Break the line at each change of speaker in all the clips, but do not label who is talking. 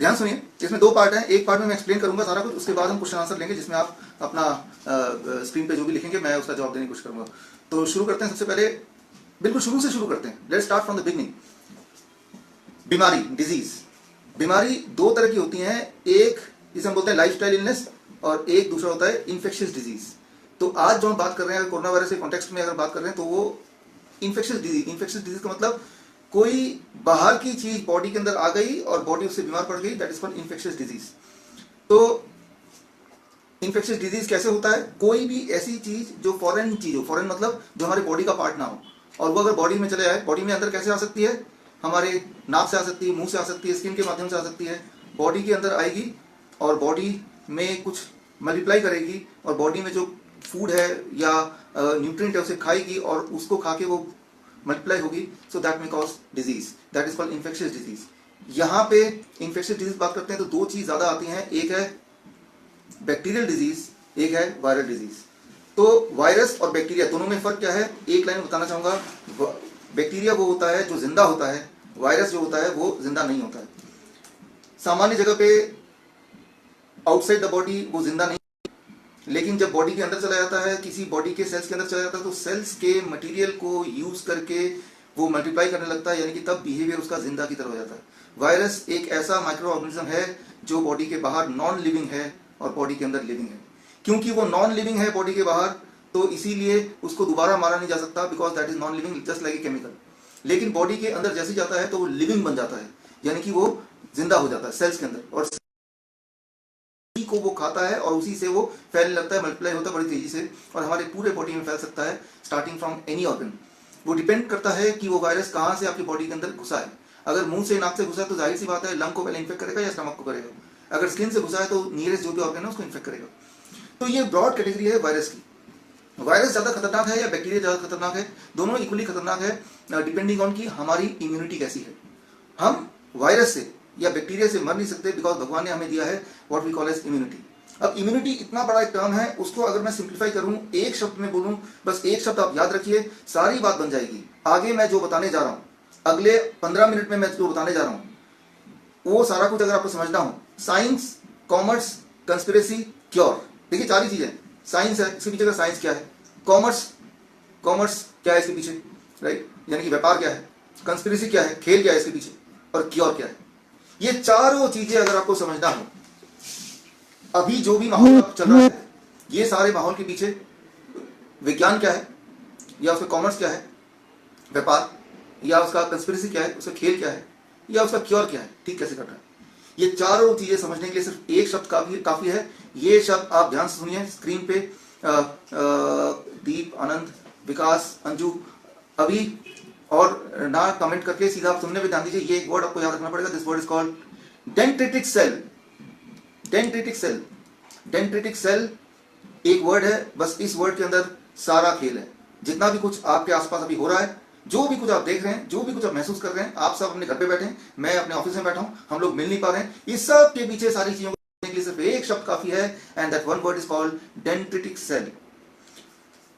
ध्यान सुनिए, इसमें दो पार्ट हैं। एक पार्ट में मैं एक्सप्लेन करूंगा सारा कुछ, उसके बाद हम क्वेश्चन आंसर लेंगे जिसमें आप अपना स्क्रीन पे जो भी लिखेंगे मैं उसका जवाब देने की कोशिश करूंगा। तो शुरू करते हैं, सबसे पहले बिल्कुल शुरू से शुरू करते हैं। Let's start from the beginning. बीमारी, डिजीज। बीमारी दो तरह की होती हैं, एक जिसे हम बोलते हैं लाइफस्टाइल इलनेस और एक दूसरा होता है इन्फेक्शियस डिजीज। तो आज जो हम बात कर रहे हैं कोरोना वायरस के कॉन्टेक्स्ट में अगर बात कर रहे हैं तो वो इन्फेक्शियस डिजीज। इन्फेक्शियस डिजीज का मतलब कोई बाहर की चीज बॉडी के अंदर आ गई और बॉडी उससे बीमार पड़ गई, that is called infectious disease. तो इन्फेक्शियस डिजीज कैसे होता है? कोई भी ऐसी चीज जो फॉरेन चीज हो, फॉरेन मतलब जो हमारे बॉडी का पार्ट ना हो, और वो अगर बॉडी में चले आए, बॉडी में अंदर कैसे आ सकती है? हमारे नाक से आ सकती है, मुंह से आ सकती है, स्किन के माध्यम से आ सकती है। बॉडी के अंदर आएगी और बॉडी में कुछ मल्टीप्लाई करेगी और बॉडी में जो फूड है या न्यूट्रिएंट है उसे खाएगी और उसको खा के वो मल्टीप्लाई होगी। So that may cause disease, that is called infectious disease. यहाँ पे इन्फेक्शियस डिजीज बात करते हैं तो दो चीज ज्यादा आती हैं, एक है बैक्टीरियल डिजीज, एक है वायरल डिजीज। तो वायरस और बैक्टीरिया दोनों में फर्क क्या है? एक लाइन बताना चाहूंगा। बैक्टीरिया वो होता है जो जिंदा होता है, वायरस जो होता है वो जिंदा नहीं होता है। सामान्य जगह पे आउटसाइड द बॉडी वो जिंदा नहीं, लेकिन जब बॉडी के अंदर चला जाता है, किसी बॉडी के सेल्स के अंदर चला जाता है, तो सेल्स के मटेरियल को यूज करके वो मल्टीप्लाई करने लगता है, यानी कि तब बिहेवियर उसका जिंदा की तरह हो जाता है। वायरस एक ऐसा माइक्रो ऑर्गेनिज्म है जो बॉडी के बाहर नॉन लिविंग है और बॉडी के अंदर लिविंग है। क्योंकि वो नॉन लिविंग है बॉडी के बाहर, तो इसीलिए उसको दोबारा मारा नहीं जा सकता, because that is non living just like a chemical. लेकिन बॉडी के अंदर जैसे जाता है तो वो लिविंग बन जाता है, यानी कि वो जिंदा हो जाता है सेल्स के अंदर, और को वो खाता है और उसी से वो फैलने लगता है, मल्टीप्लाई होता है बड़ी तेजी से और हमारे पूरे बॉडी में फैल सकता है, स्टार्टिंग फ्रॉम एनी ऑर्गन। वो डिपेंड करता है कि वो वायरस कहाँ से आपकी बॉडी के अंदर घुसा है। अगर मुंह से, नाक से घुसा है तो जाहिर सी बात है लंग को पहले इन्फेक्ट करेगा या स्टमक को करेगा। अगर स्किन से घुसा है तो नियरेस्ट जो भी ऑर्गन है उसको इन्फेक्ट करेगा। तो ये ब्रॉड कैटेगरी है वायरस की। वायरस ज्यादा खतरनाक है या बैक्टीरिया ज्यादा खतरनाक है? दोनों इक्वली खतरनाक है, डिपेंडिंग ऑन की हमारी इम्यूनिटी कैसी है। हम वायरस से या बैक्टीरिया से मर नहीं सकते, बिकॉज भगवान ने हमें दिया है what we call as immunity. अब इम्यूनिटी इतना बड़ा एक टर्म है, उसको अगर मैं सिंप्लीफाई करूं, एक शब्द में बोलूं, बस एक शब्द आप याद रखिए, सारी बात बन जाएगी। आगे मैं जो बताने जा रहा हूं, अगले 15 मिनट में मैं जो बताने जा रहा हूं, वो सारा कुछ अगर आपको समझना हो, साइंस, कॉमर्स, कंस्पिरेसी, क्योर, देखिए चार ही चीजें। साइंस है, इसके पीछे का साइंस क्या है? कॉमर्स, कॉमर्स क्या है इसके पीछे, राइट, यानी कि व्यापार क्या है? कंस्पिरेसी क्या है, खेल क्या है इसके पीछे, और क्योर क्या है? ये चारों चीजें अगर आपको समझना हो, अभी जो भी माहौल चल रहा है, ये सारे माहौल के पीछे विज्ञान क्या है, या उसका कॉमर्स क्या है, व्यापार, या उसका कंस्पिरेसी क्या है, उसका खेल क्या है, या उसका क्योर क्या है, ठीक कैसे कर रहा है, ये चारों चीजें समझने के लिए सिर्फ एक शब्द काफी है। ये शब्द आप ध्यान से सुनिए स्क्रीन पे। दीप, आनंद, विकास, अंजू, अभी और ना कमेंट करके सीधा आप सुनने पे ध्यान दीजिए। ये एक वर्ड आपको याद रखना पड़ेगा। This word is called dendritic cell. Dendritic cell, dendritic cell एक वर्ड है, बस इस वर्ड के अंदर सारा खेल है। जितना भी कुछ आपके आसपास अभी हो रहा है, जो भी कुछ आप देख रहे हैं, जो भी कुछ आप महसूस कर रहे हैं, आप सब अपने घर पे बैठे हैं, मैं अपने ऑफिस में बैठा हूं, हम लोग मिल नहीं पा रहे हैं, इस सब के पीछे सारी चीजों को के लिए सिर्फ एक शब्द काफी है, and that one word is called dendritic cell.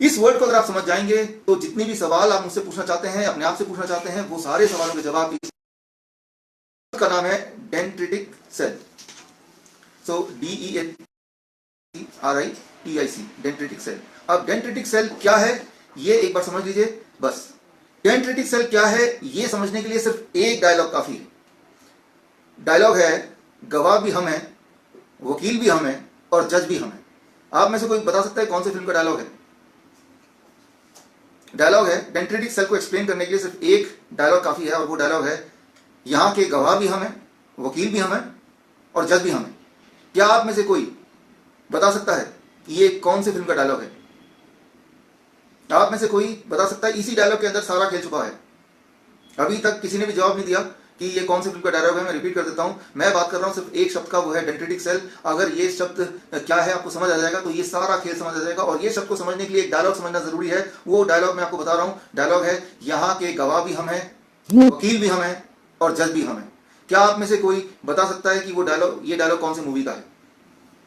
इस वर्ड को अगर आप समझ जाएंगे तो जितने भी सवाल आप मुझसे पूछना चाहते हैं, अपने आप से पूछना चाहते हैं, वो सारे सवालों के जवाब का नाम है डेंड्रिटिक सेल। सो DENDRITIC, डेंड्रिटिक सेल। अब डेंड्रिटिक सेल क्या है ये एक बार समझ लीजिए बस। डेंड्रिटिक सेल क्या है ये समझने के लिए सिर्फ एक डायलॉग काफी है। डायलॉग है, गवाह भी हम हैं, वकील भी हम हैं और जज भी हम हैं। आप में से कोई बता सकता है कौन सी फिल्म का डायलॉग है? डायलॉग है, डेंड्रिटिक सेल को एक्सप्लेन करने के लिए सिर्फ एक डायलॉग काफी है, और वो डायलॉग है, यहां के गवाह भी हम हैं, वकील भी हम हैं और जज भी हम हैं। क्या आप में से कोई बता सकता है ये कौन सी फिल्म का डायलॉग है? आप में से कोई बता सकता है? इसी डायलॉग के अंदर सारा खेल छुपा है। अभी तक किसी ने भी जवाब नहीं दिया कि ये कौन सी फिल्म का डायलॉग है। मैं रिपीट कर देता हूं, मैं बात कर रहा हूं सिर्फ एक शब्द का, वो है डेंड्रिटिक सेल। अगर ये शब्द क्या है आपको समझ आ जाएगा तो ये सारा खेल समझ आ जाएगा। और ये शब्द को समझने के लिए एक डायलॉग समझना जरूरी है। वो डायलॉग मैं आपको बता रहा हूं, डायलॉग है, यहाँ के गवाह भी हम हैं, वकील भी हम हैं और जज भी हम हैं। क्या आप में से कोई बता सकता है कि वो डायलॉग, ये डायलॉग कौन सी मूवी का है?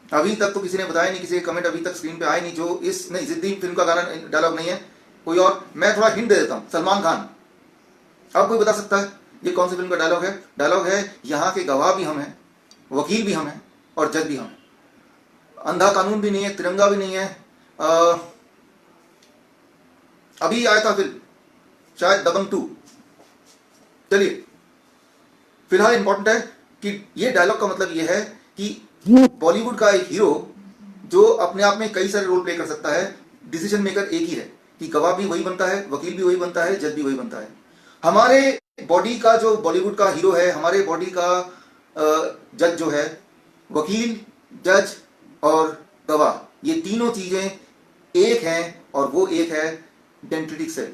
अभी तक तो किसी ने बताया नहीं, किसी के कमेंट अभी तक स्क्रीन पे आए नहीं। जो इस नहीं, जिद्दी फिल्म का गाना डायलॉग नहीं है, कोई और। मैं थोड़ा हिंट दे देता हूं, सलमान खान। अब कोई बता सकता है ये कौन सी फिल्म का डायलॉग है? डायलॉग है, यहाँ के गवाह भी हम हैं, वकील भी हम हैं और जज भी हम हैं। अंधा कानून भी नहीं है, तिरंगा भी नहीं है। अभी आया था फिल्म, शायद दबंग 2। चलिए, फिलहाल इंपॉर्टेंट है कि ये डायलॉग का मतलब ये है कि बॉलीवुड का एक हीरो जो अपने आप में कई सारे रोल प्ले कर सकता है, डिसीजन मेकर एक ही है कि गवाह भी वही बनता है, वकील भी वही बनता है, जज भी वही बनता है। हमारे बॉडी का जो बॉलीवुड का हीरो है, हमारे बॉडी का जज जो है, वकील, जज और गवाह, ये तीनों चीजें एक हैं और वो एक है dendritic cell.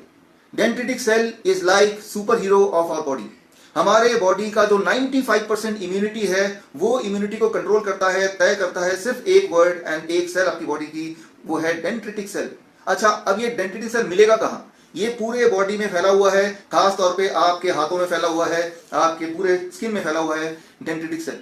Dendritic cell is like super hero of our body. हमारे बॉडी का जो 95% इम्यूनिटी है, वो इम्यूनिटी को कंट्रोल करता है, तय करता है सिर्फ एक वर्ड एंड एक सेल आपकी बॉडी की, वो है डेंड्रिटिक सेल। अच्छा, अब ये डेंड्रिटिक सेल मिलेगा कहां? ये पूरे बॉडी में फैला हुआ है, खास तौर पे आपके हाथों में फैला हुआ है, आपके पूरे स्किन में फैला हुआ है डेंड्रिटिक सेल।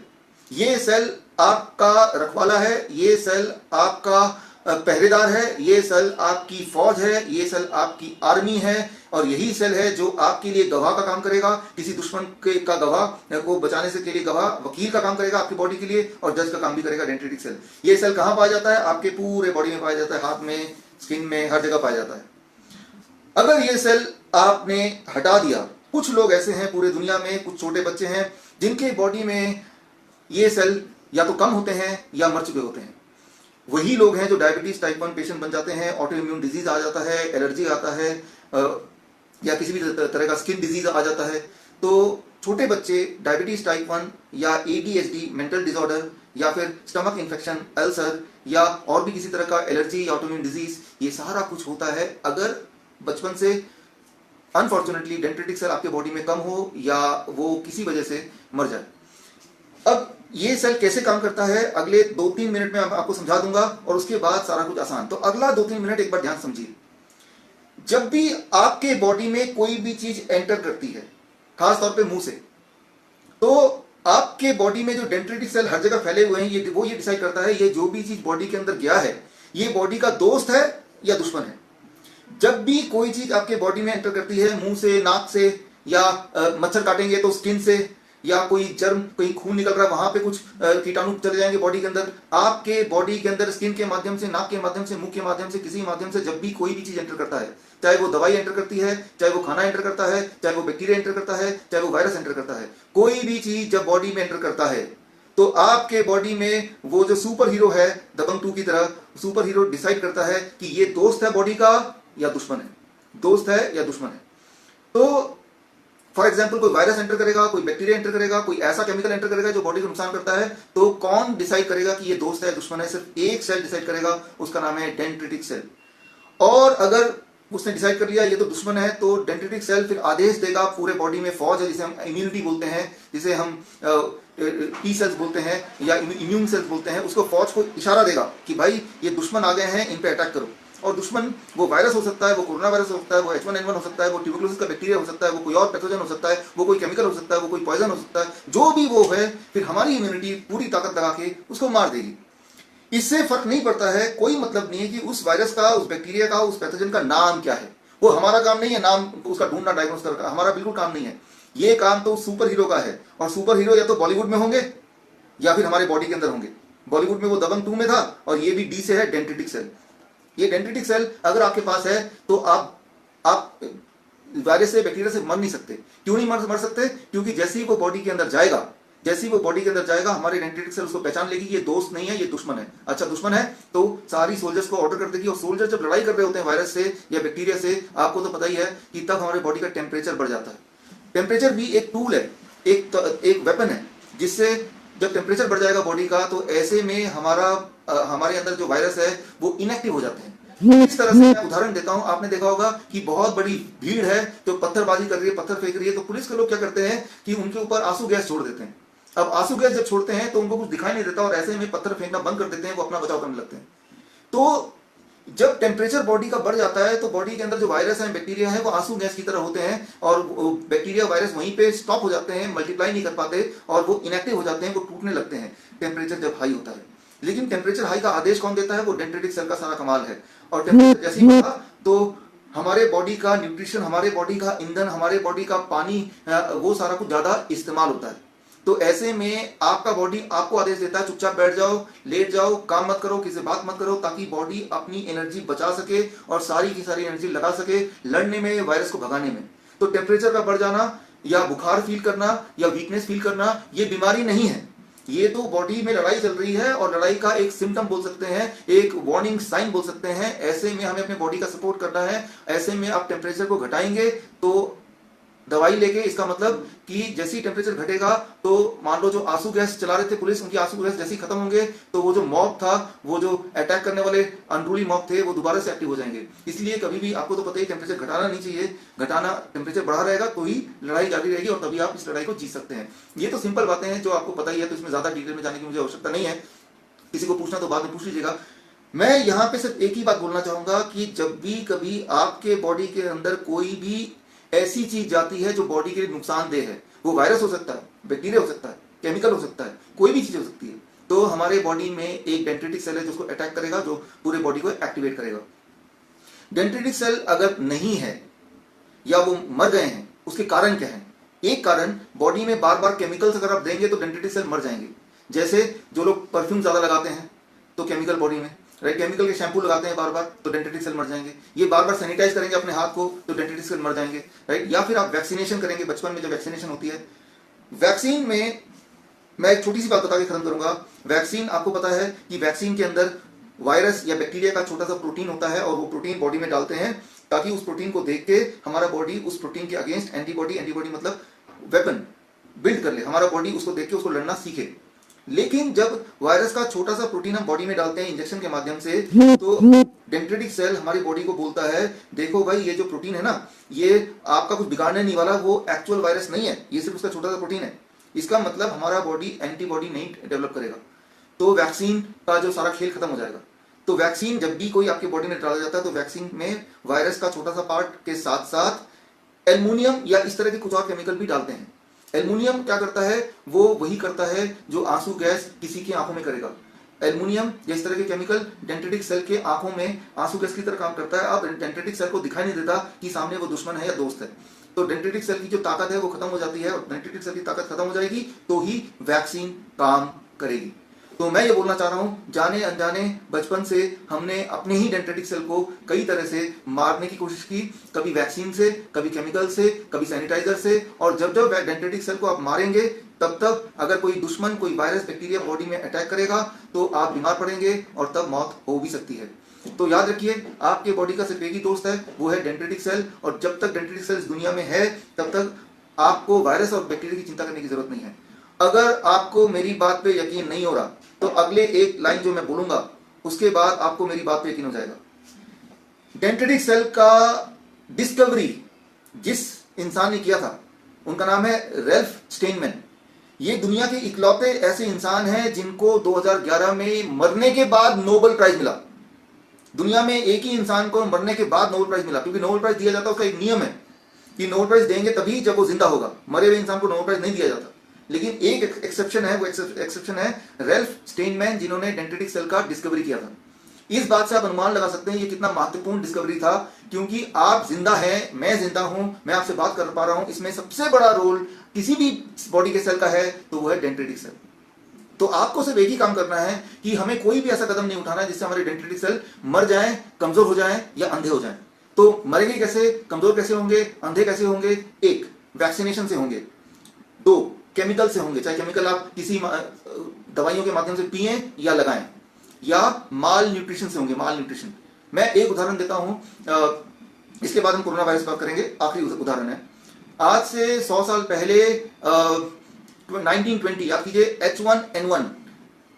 ये सेल आपका रखवाला है, ये सेल आपका पहरेदार है, ये सेल आपकी फौज है, ये सेल आपकी आर्मी है, और यही सेल है जो आपके लिए गवाह का काम करेगा, किसी दुश्मन का गवाह को बचाने से के लिए गवाह, वकील का काम करेगा आपकी बॉडी के लिए, और जज का काम भी करेगा डेंड्रिटिक सेल। ये सेल कहां पाया जाता है? आपके पूरे बॉडी में पाया जाता है, हाथ में, स्किन में, हर जगह पाया जाता है। अगर ये सेल आपने हटा दिया, कुछ लोग ऐसे हैं पूरे दुनिया में, कुछ छोटे बच्चे हैं जिनके बॉडी में ये सेल या तो कम होते हैं या मर चुके होते हैं। वही लोग हैं जो डायबिटीज टाइप 1 पेशेंट बन जाते हैं, ऑटो इम्यून डिजीज आ जाता है, एलर्जी आता है, या किसी भी तरह का स्किन डिजीज आ जाता है। तो छोटे बच्चे डायबिटीज टाइप 1 या एडीएचडी मेंटल डिसऑर्डर या फिर स्टमक इन्फेक्शन, अल्सर या और भी किसी तरह का एलर्जी या ऑटो इम्यून डिजीज, ये सारा कुछ होता है अगर बचपन से अनफॉर्चुनेटली डेंड्रिटिक सेल आपके बॉडी में कम हो या वो किसी वजह से मर जाए। अब ये सेल कैसे काम करता है अगले 2-3 मिनट में आपको समझा दूंगा, और उसके बाद सारा कुछ आसान। तो अगला 2-3 मिनट एक बार ध्यान समझिए। जब भी आपके बॉडी में कोई भी चीज एंटर करती है, खास तौर पे मुंह से, तो आपके बॉडी में जो डेंड्रिटिक सेल हर जगह फैले हुए हैं, ये डिसाइड करता है ये जो भी चीज बॉडी के अंदर गया है, ये बॉडी का दोस्त है या दुश्मन है। जब भी कोई चीज आपके बॉडी में एंटर करती है, मुंह से, नाक से, या मच्छर काटेंगे तो स्किन से, या कोई जर्म, कोई खून निकल रहा है वहां पे कुछ कीटाणु चले जाएंगे बॉडी के अंदर, आपके बॉडी के अंदर स्किन के माध्यम से, नाक के माध्यम से, मुंह के माध्यम से, किसी माध्यम से जब भी कोई भी चीज एंटर करता है, चाहे वो दवाई एंटर करती है, चाहे वो खाना एंटर करता है, चाहे वो बैक्टीरिया एंटर करता है, चाहे वो वायरस एंटर करता है, कोई भी चीज जब बॉडी में एंटर करता है तो आपके बॉडी में वो जो सुपर हीरो है, दबंग 2 की तरह, सुपर हीरो डिसाइड करता है कि ये दोस्त है बॉडी का या दुश्मन है, दोस्त है या दुश्मन है। तो फॉर एग्जाम्पल कोई वायरस एंटर करेगा, कोई बैक्टीरिया एंटर करेगा, कोई ऐसा केमिकल एंटर करेगा जो बॉडी को नुकसान करता है, तो कौन डिसाइड करेगा कि ये दोस्त है दुश्मन है? सिर्फ एक सेल डिसाइड करेगा, उसका नाम है डेंड्रिटिक सेल। और अगर उसने डिसाइड कर लिया ये तो दुश्मन है, तो डेंड्रिटिक सेल फिर आदेश देगा पूरे बॉडी में, फौज है जिसे हम इम्यूनिटी बोलते हैं, जिसे हम टी सेल्स बोलते हैं या इम्यून सेल्स बोलते हैं, उसको फौज को इशारा देगा कि भाई ये दुश्मन आ गए हैं, इन पे अटैक करो। और दुश्मन वो वायरस हो सकता है, वो कोरोना वायरस हो सकता है, वो H1N1 हो सकता है, वो ट्यूबरकुलोसिस का बैक्टीरिया हो सकता है, वो कोई और पैथोजन हो सकता है, वो कोई केमिकल हो सकता है, वो कोई पॉइजन हो सकता है, जो भी वो है, फिर हमारी इम्यूनिटी पूरी ताकत लगा के उसको मार देगी। इससे फर्क नहीं पड़ता है, कोई मतलब नहीं है कि उस वायरस का, उस बैक्टीरिया का, उस पैथोजन का नाम क्या है। वो हमारा काम नहीं है नाम उसका ढूंढना, डायग्नोस करना, हमारा बिल्कुल काम नहीं है। ये काम तो सुपर हीरो का है, और सुपर हीरो या तो बॉलीवुड में होंगे या फिर हमारे बॉडी के अंदर होंगे। बॉलीवुड में वो दबंग 2 में था, और ये भी डी से है, डेंड्रिटिक सेल। ये डेंड्रिटिक सेल अगर आपके पास है तो आप वायरस से, बैक्टीरिया से मर नहीं सकते। क्यों नहीं मर सकते? क्योंकि जैसे ही वो बॉडी के अंदर जाएगा, हमारे डेंड्रिटिक सेल उसको पहचान लेगी कि ये दोस्त नहीं है, ये दुश्मन है। अच्छा, दुश्मन है तो सारी सोल्जर्स को ऑर्डर कर देगी, और सोल्जर जब लड़ाई कर रहे होते हैं वायरस से या बैक्टीरिया से, आपको तो पता ही है कि तब हमारे बॉडी का टेम्परेचर बढ़ जाता है। टेम्परेचर भी एक टूल है, एक वेपन है, जिससे जब टेम्परेचर बढ़ जाएगा बॉडी का, तो ऐसे में हमारे अंदर जो वायरस है वो इनएक्टिव हो जाते हैं। इस तरह से मैं उदाहरण देता हूं, आपने देखा होगा कि बहुत बड़ी भीड़ है जो पत्थरबाजी कर रही है, पत्थर फेंक रही है, तो पुलिस के लोग क्या करते हैं कि उनके ऊपर आंसू गैस छोड़ देते हैं। अब आंसू गैस जब छोड़ते हैं तो उनको कुछ दिखाई नहीं देता, और ऐसे में पत्थर फेंकना बंद कर देते हैं, वो अपना बचाव करने लगते हैं। तो जब टेम्परेचर बॉडी का बढ़ जाता है तो बॉडी के अंदर जो वायरस है, बैक्टीरिया है, वो आंसू गैस की तरह होते हैं, और बैक्टीरिया, वायरस वहीं पे स्टॉप हो जाते हैं, मल्टीप्लाई नहीं कर पाते, और वो इनएक्टिव हो जाते हैं, वो टूटने लगते हैं टेम्परेचर जब हाई होता है। लेकिन टेम्परेचर हाई का आदेश कौन देता है? वो डेंड्रिटिक सेल का सारा कमाल है। और टेम्परेचर जैसे ही बढ़ा तो हमारे बॉडी का न्यूट्रिशन, हमारे बॉडी का ईंधन, हमारे बॉडी का पानी, वो सारा कुछ ज्यादा इस्तेमाल होता है। तो ऐसे में आपका बॉडी आपको आदेश देता है चुपचाप बैठ जाओ, लेट जाओ, काम मत करो, किसी से बात मत करो, ताकि बॉडी अपनी एनर्जी बचा सके और सारी की सारी एनर्जी लगा सके लड़ने में, वायरस को भगाने में। तो टेम्परेचर का बढ़ जाना या बुखार फील करना या वीकनेस फील करना ये बीमारी नहीं है, ये तो बॉडी में लड़ाई चल रही है और लड़ाई का एक सिम्टम बोल सकते हैं, एक वार्निंग साइन बोल सकते हैं। ऐसे में हमें अपने बॉडी का सपोर्ट करना है। ऐसे में आप टेम्परेचर को घटाएंगे तो दवाई लेके, इसका मतलब कि जैसे ही टेम्परेचर घटेगा तो मान लो जो आंसू गैस चला रहे थे पुलिस, उनकी आंसू गैस जैसे ही खत्म होंगे तो वो जो मॉब था, वो जो अटैक करने वाले अनरूली मॉब थे, वो दोबारा से एक्टिव हो जाएंगे। इसलिए कभी भी आपको तो पता ही टेम्परेचर घटाना नहीं चाहिए, घटाना, टेम्परेचर बढ़ा रहेगा तो ही लड़ाई जारी रहेगी और तभी आप इस लड़ाई को जीत सकते हैं। ये तो सिंपल बातें हैं जो आपको पता ही है, तो इसमें ज्यादा डिटेल में जाने की मुझे आवश्यकता नहीं है। किसी को पूछना तो बाद में पूछ लीजिएगा। मैं यहाँ पे सिर्फ एक ही बात बोलना चाहूंगा कि जब भी कभी आपके बॉडी के अंदर कोई भी ऐसी चीज जाती है जो बॉडी के लिए नुकसानदेह है, वो वायरस हो सकता है, बैक्टीरिया हो सकता है, केमिकल हो सकता है, कोई भी चीज हो सकती है, तो हमारे बॉडी में एक डेंड्रिटिक सेल है जो उसको अटैक करेगा, जो पूरे बॉडी को एक्टिवेट करेगा। डेंड्रिटिक सेल अगर नहीं है या वो मर गए हैं, उसके कारण क्या है? एक कारण, बॉडी में बार बार केमिकल्स अगर आप देंगे तो डेंड्रिटिक सेल मर जाएंगे। जैसे जो लोग परफ्यूम ज्यादा लगाते हैं तो केमिकल बॉडी में, राइट, केमिकल के शैम्पू लगाते हैं बार बार तो डेंड्रिटिक सेल मर जाएंगे। ये बार बार सैनिटाइज करेंगे अपने हाथ को तो डेंड्रिटिक सेल मर जाएंगे, राइट। या फिर आप वैक्सीनेशन करेंगे, बचपन में जब वैक्सीनेशन होती है, वैक्सीन में मैं एक छोटी सी बात बता के खत्म करूंगा। वैक्सीन, आपको पता है कि वैक्सीन के अंदर वायरस या बैक्टीरिया का छोटा सा प्रोटीन होता है और वो प्रोटीन बॉडी में डालते हैं ताकि उस प्रोटीन को देख के हमारा बॉडी उस प्रोटीन के अगेंस्ट एंटीबॉडी, एंटीबॉडी मतलब वेपन बिल्ड कर ले, हमारा बॉडी उसको देख के उसको लड़ना सीखे। लेकिन जब वायरस का छोटा सा प्रोटीन हम बॉडी में डालते हैं इंजेक्शन के माध्यम से, तो डेंड्रिटिक सेल हमारी बॉडी को बोलता है देखो भाई ये जो प्रोटीन है ना, ये आपका कुछ बिगाड़ने नहीं वाला, वो एक्चुअल वायरस नहीं है, ये सिर्फ उसका छोटा सा प्रोटीन है। इसका मतलब हमारा बॉडी एंटीबॉडी नहीं डेवलप करेगा, तो वैक्सीन का जो सारा खेल खत्म हो जाएगा। तो वैक्सीन जब भी कोई आपके बॉडी में डाला जाता है तो वैक्सीन में वायरस का छोटा सा पार्ट के साथ साथ एल्युमिनियम या इस तरह के कुछ और केमिकल भी डालते हैं। एल्युमिनियम क्या करता है? वो वही करता है जो आंसू गैस किसी की आंखों में करेगा। एल्युमिनियम या इस तरह के केमिकल डेंड्रिटिक सेल के आंखों में आंसू गैस की तरह काम करता है। अब डेंड्रिटिक सेल को दिखाई नहीं देता कि सामने वो दुश्मन है या दोस्त है, तो डेंड्रिटिक सेल की जो ताकत है वो खत्म हो जाती है और डेंड्रिटिक सेल की ताकत खत्म हो जाएगी तो ही वैक्सीन काम करेगी। तो मैं ये बोलना चाह रहा हूं, जाने अनजाने बचपन से हमने अपने ही डेंड्रिटिक सेल को कई तरह से मारने की कोशिश की, कभी वैक्सीन से, कभी केमिकल से, कभी सैनिटाइजर से। और जब जब डेंड्रिटिक सेल को आप मारेंगे तब तक अगर कोई दुश्मन, कोई वायरस, बैक्टीरिया बॉडी में अटैक करेगा तो आप बीमार पड़ेंगे और तब मौत हो भी सकती है। तो याद रखिए, आपके बॉडी का सिर्फ एक ही दोस्त है, वो है डेंड्रिटिक सेल। और जब तक डेंड्रिटिक सेल इस दुनिया में है तब तक आपको वायरस और बैक्टीरिया की चिंता करने की जरूरत नहीं है। अगर आपको मेरी बात पे यकीन नहीं हो रहा तो अगले एक लाइन जो मैं बोलूंगा उसके बाद आपको मेरी बात पे यकीन हो जाएगा। डेंड्रिटिक सेल का डिस्कवरी जिस इंसान ने किया था उनका नाम है रैल्फ स्टेनमैन। ये दुनिया के इकलौते ऐसे इंसान हैं जिनको 2011 में मरने के बाद नोबेल प्राइज मिला। दुनिया में एक ही इंसान को मरने के बाद नोबेल प्राइज मिला, क्योंकि नोबेल प्राइज दिया जाता है, उसका एक नियम है कि नोबेल प्राइज देंगे तभी जब वो जिंदा होगा, मरे हुए इंसान को नोबेल प्राइज नहीं दिया जाता। लेकिन एक एक्सेप्शन है, वो एक्सेप्शन है रैल्फ स्टेनमैन, जिन्होंने डेंड्रिटिक सेल का डिस्कवरी किया था। इस बात से आप अनुमान लगा सकते हैं ये कितना महत्वपूर्ण डिस्कवरी था, क्योंकि आप जिंदा हैं, मैं जिंदा हूं, मैं आपसे बात कर पा रहा हूं, इसमें सबसे बड़ा रोल किसी भी बॉडी के सेल का है तो वो है डेंड्रिटिक सेल। तो आपको सिर्फ एक ही काम करना है कि हमें कोई भी ऐसा कदम नहीं उठाना है जिससे हमारे डेंड्रिटिक सेल मर जाएं, कमजोर हो जाएं या अंधे हो जाएं। तो मरेंगे कैसे, कमजोर कैसे होंगे, अंधे कैसे होंगे? एक, वैक्सीनेशन से होंगे। दो, केमिकल से होंगे, चाहे केमिकल आप किसी दवाइयों के माध्यम से पिए या लगाएं, या माल न्यूट्रिशन से होंगे, माल न्यूट्रिशन। मैं एक उदाहरण देता हूं, इसके बाद हम कोरोना वायरस पर करेंगे। आखिरी उदाहरण है, आज से 100 साल पहले 1920 याद कीजिए, H1N1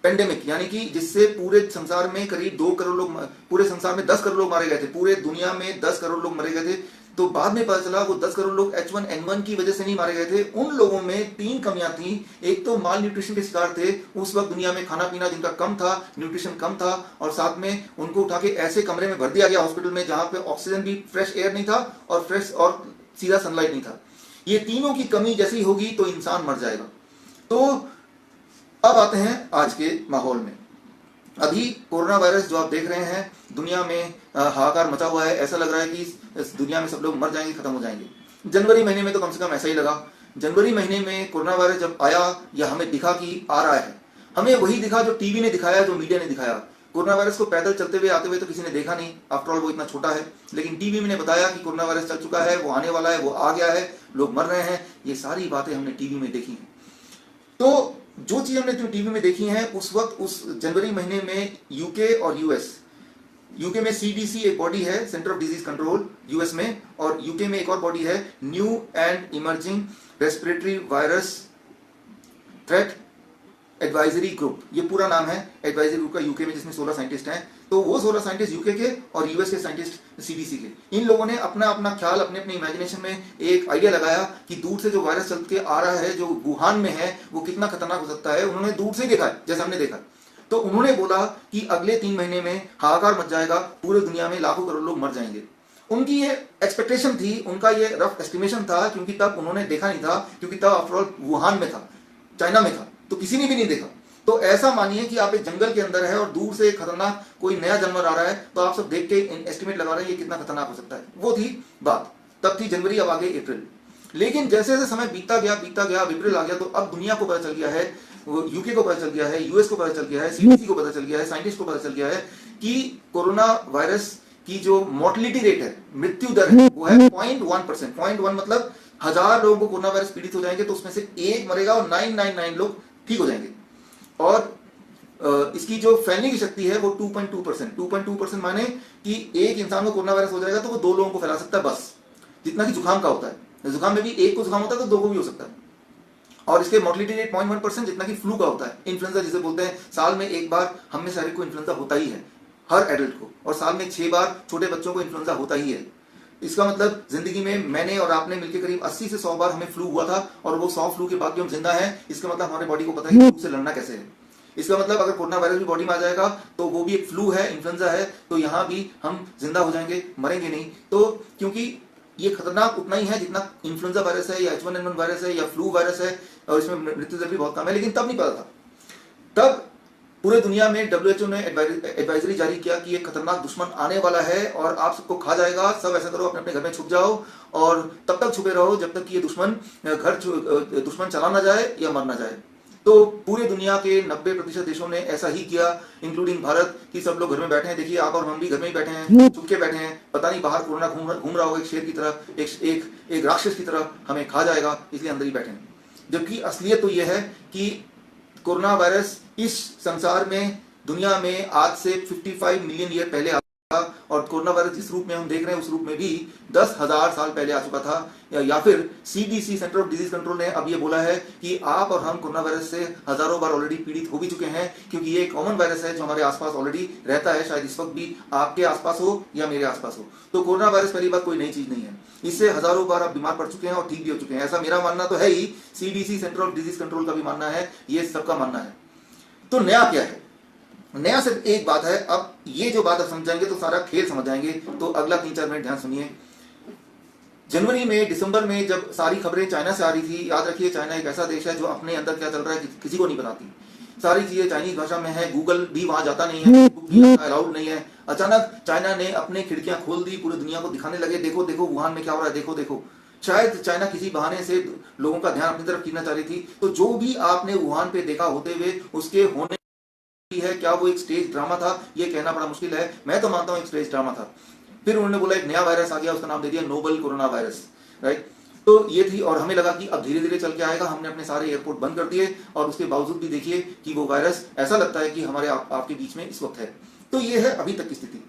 पेंडेमिक, यानी कि जिससे पूरे संसार में करीब 2 करोड़ लोग, पूरे संसार में 10 करोड़ लोग मारे गए थे, पूरे दुनिया में 10 करोड़ लोग मारे गए थे। तो बाद में पता चला वो 10 करोड़ लोग H1N1 की वजह से नहीं मारे गए थे, उन लोगों में 3 कमियां थी। एक तो माल न्यूट्रिशन के शिकार थे, उस वक्त दुनिया में खाना पीना जिनका कम था, न्यूट्रिशन कम था, और साथ में उनको उठा के ऐसे कमरे में भर दिया गया हॉस्पिटल में जहां पे ऑक्सीजन भी, फ्रेश एयर नहीं था और फ्रेश और सीधा सनलाइट नहीं था। ये तीनों की कमी जैसी होगी तो इंसान मर जाएगा। तो अब आते हैं आज के माहौल में। अभी कोरोना वायरस जो आप देख रहे हैं, दुनिया में हाहाकार मचा हुआ है, ऐसा लग रहा है कि इस दुनिया में सब लोग मर जाएंगे, खत्म हो जाएंगे। जनवरी महीने में तो कम से कम ऐसा ही लगा, जनवरी महीने में कोरोना वायरस जब आया या हमें दिखा कि आ रहा है, हमें वही दिखा जो टीवी ने दिखाया, जो मीडिया ने दिखाया। कोरोना वायरस को पैदल चलते हुए आते हुए तो किसी ने देखा नहीं, आफ्टर ऑल वो इतना छोटा है, लेकिन टीवी में ने बताया कि कोरोना वायरस चल चुका है, वो आने वाला है, वो आ गया है, लोग मर रहे हैं। ये सारी बातें हमने टीवी में देखी हैं। तो जो चीज हमने टीवी में देखी है, उस वक्त उस जनवरी महीने में यूके और यूके में सीडीसी एक बॉडी है, centre of disease control US में, और यूके में एक और बॉडी है, new and emerging respiratory virus threat advisory group. ये पूरा नाम है एडवाइजरी ग्रुप का यूके में, जिसमें 16 साइंटिस्ट हैं। तो वो 16 साइंटिस्ट यूके के और यूएस के साइंटिस्ट सीडीसी के। इन लोगों ने अपना अपना ख्याल, अपने अपने इमेजिनेशन में एक आइडिया लगाया कि दूर से जो वायरस चल के आ रहा है, जो वुहान में है, वो कितना खतरनाक हो सकता है। उन्होंने दूर से देखा है, जैसे हमने देखा। तो उन्होंने बोला कि अगले 3 महीने में हाहाकार मच जाएगा, पूरे दुनिया में लाखों करोड़ लोग मर जाएंगे। उनकी ये एक्सपेक्टेशन थी, उनका ये रफ एस्टिमेशन था, क्योंकि तब उन्होंने देखा नहीं था, क्योंकि तब आफ्टरऑल वुहान में था, चाइना में था, तो किसी ने भी नहीं देखा। तो ऐसा मानिए कि आप एक जंगल के अंदर है और दूर से खतरनाक कोई नया जानवर आ रहा है, तो आप सब देख के एस्टिमेट लगा रहे हैं ये कितना खतरनाक हो सकता है। वो थी बात, तब थी जनवरी, अब आगे अप्रैल। लेकिन जैसे जैसे समय बीतता गया, अप्रैल आ गया, तो अब दुनिया को पता चल गया है, यूके को पता चल गया है, यूएस को पता चल गया है, सीडीसी को पता चल गया है, साइंटिस्ट को पता चल गया है कि कोरोना वायरस की जो मोर्टिलिटी रेट है, मृत्यु दर है, वो है 0.1%। 0.1 मतलब 1000 लोगों को कोरोना वायरस पीड़ित हो जाएंगे तो उसमें से एक मरेगा और 999 लोग ठीक हो जाएंगे। और इसकी जो फैलने की शक्ति है वो 2.2%। 2.2% माने कि एक इंसान को कोरोना वायरस हो जाएगा तो वो 2 लोगों को फैला सकता है, बस। जितना कि जुकाम का होता है, जुकाम में भी एक को जुकाम होता है तो 2 को भी हो सकता है। और इसके मोर्टिलिटी रेट 0.1%, जितना कि फ्लू का होता है, इन्फ्लुएंजा जिसे बोलते हैं। साल में एक बार हम में सारे को इन्फ्लुएंजा होता ही है, हर एडल्ट को, और साल में 6 बार छोटे बच्चों को इन्फ्लुएंजा होता ही है। इसका मतलब जिंदगी में मैंने और आपने मिलकर करीब 80 से 100 बार हमें फ्लू हुआ था, और वो 100 फ्लू के बाद भी हम जिंदा हैं। इसका मतलब हमारे बॉडी को पता है कि फ्लू से लड़ना कैसे है। इसका मतलब अगर कोरोना वायरस भी बॉडी में आ जाएगा तो वो भी एक फ्लू है, इन्फ्लुएंजा है, तो यहां भी हम जिंदा हो जाएंगे, मरेंगे नहीं। तो क्योंकि ये खतरनाक उतना ही है जितना इन्फ्लुएंजा वायरस है, या H1N1 वायरस है, या फ्लू वायरस है, और इसमें मृत्यु दर भी बहुत कम है। लेकिन तब नहीं पता था। तब पूरे दुनिया में WHO ने एडवाइजरी जारी किया कि ये खतरनाक दुश्मन आने वाला है और आप सबको खा जाएगा। सब ऐसा करो, अपने अपने घर में छुप जाओ, और तब तक छुपे रहो जब तक कि ये दुश्मन चला ना जाए या मर ना जाए। तो पूरे दुनिया के 90% देशों ने ऐसा ही किया, इंक्लूडिंग भारत, कि सब लोग घर में बैठे हैं। देखिए, आप और हम भी घर में ही बैठे हैं, चुपके बैठे हैं। पता नहीं बाहर कोरोना घूम रहा होगा एक शेर की तरह, एक राक्षस की तरह हमें खा जाएगा, इसलिए अंदर ही बैठे हैं। जबकि असलियत तो यह है कि कोरोना वायरस इस संसार में, दुनिया में आज से 55 मिलियन ईयर पहले आ था, और कोरोना वायरस जिस रूप में हम देख रहे हैं उस रूप में भी 10,000 साल पहले आ चुका था। या फिर CDC, centre of disease control, ने अब ये बोला है कि आप और हम कोरोना वायरस से हजारों बार ऑलरेडी पीड़ित हो भी चुके हैं, क्योंकि ये कॉमन वायरस है जो हमारे आसपास ऑलरेडी रहता है। शायद इस वक्त भी आपके आसपास हो या मेरे आसपास हो। तो कोरोना वायरस पहली बात कोई नई चीज नहीं है, इससे हजारों बार आप बीमार पड़ चुके हैं और ठीक भी हो चुके हैं। ऐसा मेरा मानना तो है ही, CDC, centre of disease control का भी मानना है, ये सबका मानना है। तो नया क्या है? नया सिर्फ एक बात है। अब ये जो बात आप समझाएंगे तो सारा खेल समझ जाएंगे। तो अगला 3-4 मिनट ध्यान सुनिए। जनवरी में, दिसंबर में जब सारी खबरें चाइना से आ रही थी, याद रखिए चाइना एक ऐसा देश है जो अपने अंदर क्या चल रहा है किसी को नहीं बताती। सारी चीजें चाइनीज भाषा में है, गूगल भी वहां जाता नहीं है, भी अलाउड नहीं है। अचानक चाइना ने अपने खिड़कियां खोल दी, पूरी दुनिया को दिखाने लगे, देखो देखो वुहान में क्या हो रहा है, देखो देखो। शायद चाइना किसी बहाने से लोगों का ध्यान अपनी तरफ खींचना चाह रही थी। तो जो भी आपने वुहान पे देखा होते हुए, उसके होने है, क्या वो एक स्टेज ड्रामा था, ये कहना बड़ा मुश्किल है। मैं तो मानता हूं एक स्टेज ड्रामा था। फिर उन्होंने बोला एक नया वायरस आ गया, उसका नाम दे दिया नोवल कोरोना वायरस, राइट। तो ये थी, और हमें लगा कि अब धीरे धीरे चल के आएगा। हमने अपने सारे एयरपोर्ट बंद कर दिए, और उसके बावजूद भी देखिए कि वो वायरस ऐसा लगता है कि हमारे आपके बीच में इस वक्त है। तो ये है अभी तक की स्थिति।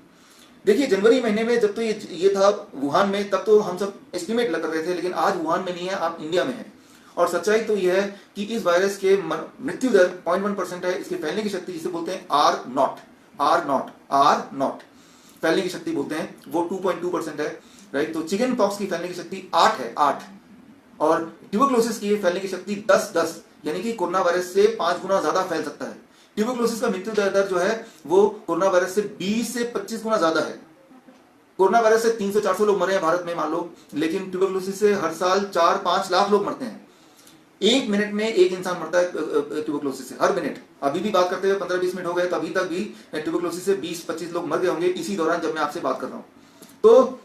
देखिए, जनवरी महीने में जब तो ये था वुहान में, तब तो हम सब एस्टिमेट कर रहे थे, लेकिन आज वुहान में नहीं है, आप इंडिया में है। और सच्चाई तो यह है कि इस वायरस के मृत्यु दर 0.1% है। इसके फैलने की शक्ति जिसे बोलते हैं R नॉट फैलने की शक्ति बोलते हैं, वो 2.2% है, राइट। तो चिकन पॉक्स की फैलने की शक्ति 8 है, 8। और ट्यूबरक्लोसिस की फैलने की शक्ति 10, यानी कि कोरोना वायरस से 5 गुना ज्यादा फैल सकता है। ट्यूबरक्लोसिस का मृत्यु दर जो है वो कोरोना वायरस से 20 से 25 गुना ज्यादा है। कोरोना वायरस से 300-400 लोग मरे हैं भारत में मान लो, लेकिन ट्यूबरक्लोसिस से हर साल 4-5 लाख लोग मरते हैं। 1 मिनट में एक इंसान मरता है ट्यूबरक्लोसिस से, हर मिनट। अभी भी बात करते हुए 15-20 मिनट हो गए, तो अभी तक भी ट्यूबरक्लोसिस से 20-25 लोग मर गए होंगे इसी दौरान जब मैं आपसे बात कर रहा हूं। तो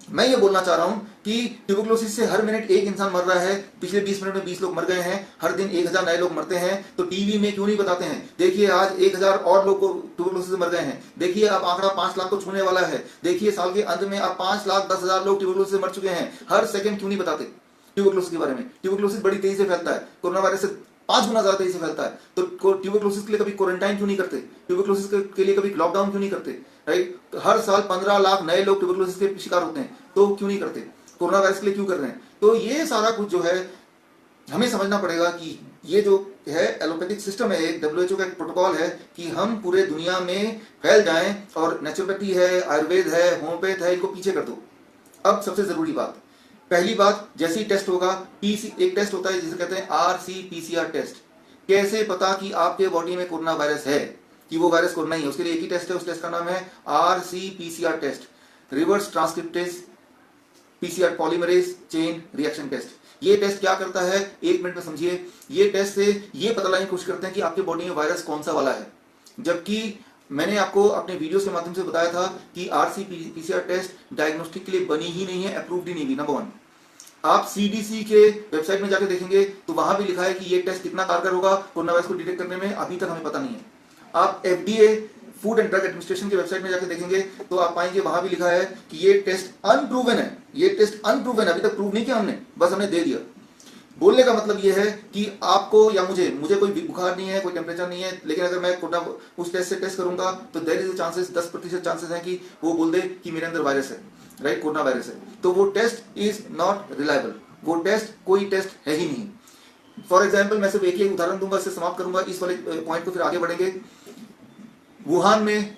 मैं ये बोलना चाह रहा हूं कि ट्यूबरकुलोसिस से हर मिनट एक इंसान मर रहा है, पिछले 20 मिनट में 20 लोग मर गए हैं, हर दिन 1000 नए लोग मरते हैं, तो टीवी में क्यों नहीं बताते हैं? देखिए आज 1000 और लोग को ट्यूबरकुलोसिस से मर गए हैं, देखिए अब आंकड़ा 5 लाख को छूने वाला है, देखिए साल के अंत में अब 5,10,000 लोग ट्यूबरकुलोसिस से मर चुके हैं। हर सेकंड क्यों नहीं बताते ट्यूबरकुलोसिस के बारे में? ट्यूबरकुलोसिस बड़ी तेजी से फैलता है, कोरोना वायरस से 5 गुना ज्यादा तेजी से फैलता है, तो ट्यूबरकुलोसिस के लिए कभी क्वारंटाइन क्यों नहीं करते? ट्यूबरकुलोसिस के लिए कभी लॉकडाउन क्यों नहीं करते? राइट, हर साल 15 लाख नए लोग ट्यूबरकुलोसिस के शिकार होते हैं, तो क्यों नहीं करते? कोरोना वायरस के लिए क्यों कर रहे हैं? तो ये सारा कुछ जो है हमें समझना पड़ेगा कि ये जो है एलोपैथिक सिस्टम है, एक WHO का एक प्रोटोकॉल है कि हम पूरे दुनिया में फैल जाएं, और नेचुरोपैथी है, आयुर्वेद है, होम्योपैथ है, इनको पीछे कर दो। अब सबसे जरूरी बात, पहली बात, जैसे ही टेस्ट होगा, एक टेस्ट होता है जिसे कहते हैं RC-PCR टेस्ट। कैसे पता कि आपके बॉडी में कोरोना वायरस है, कि वो वायरस कोरोना ही है? उसके लिए एक ही टेस्ट है, उस टेस्ट का नाम है RC-PCR test, reverse transcriptase PCR polymerase chain reaction test. ये टेस्ट क्या करता है, 1 मिनट में समझिए। ये टेस्ट से ये पता लगाने की कोशिश करते हैं कि आपके बॉडी में वायरस कौन सा वाला है, जबकि मैंने आपको अपने वीडियोस के माध्यम से बताया था कि RC-PCR टेस्ट डायग्नोस्टिक के लिए बनी ही नहीं है, अप्रूव्ड ही नहीं हुई। नंबर 1, आप CDC के वेबसाइट में जाकर देखेंगे तो वहां भी लिखा है कि ये टेस्ट कितना कारगर होगा कोरोना वायरस को डिटेक्ट करने में, अभी तक हमें पता नहीं है। आप FDA food and drug administration की वेबसाइट में जाकर देखेंगे तो आप पाएंगे वहां भी लिखा है कि ये टेस्ट अनप्रूवन है, ये टेस्ट अनप्रूवन है, अभी तक प्रूव नहीं किया हमने, बस हमने दे दिया। बोलने का मतलब ये है कि आपको या मुझे कोई बुखार नहीं है, कोई टेम्परेचर नहीं है, लेकिन अगर मैं कोरोना उस टेस्ट से टेस्ट करूंगा तो देयर इज चांसेस, 10% चांसेस है कि वो बोल दे कि मेरे अंदर वायरस है, राइट, कोरोना वायरस है। तो वो टेस्ट इज नॉट रिलायबल, वो टेस्ट कोई टेस्ट है ही नहीं। फॉर एग्जाम्पल, मैं सिर्फ एक ही उदाहरण दूंगा, इससे समाप्त करूंगा इस वाले पॉइंट को, फिर आगे बढ़ेंगे। वुहान में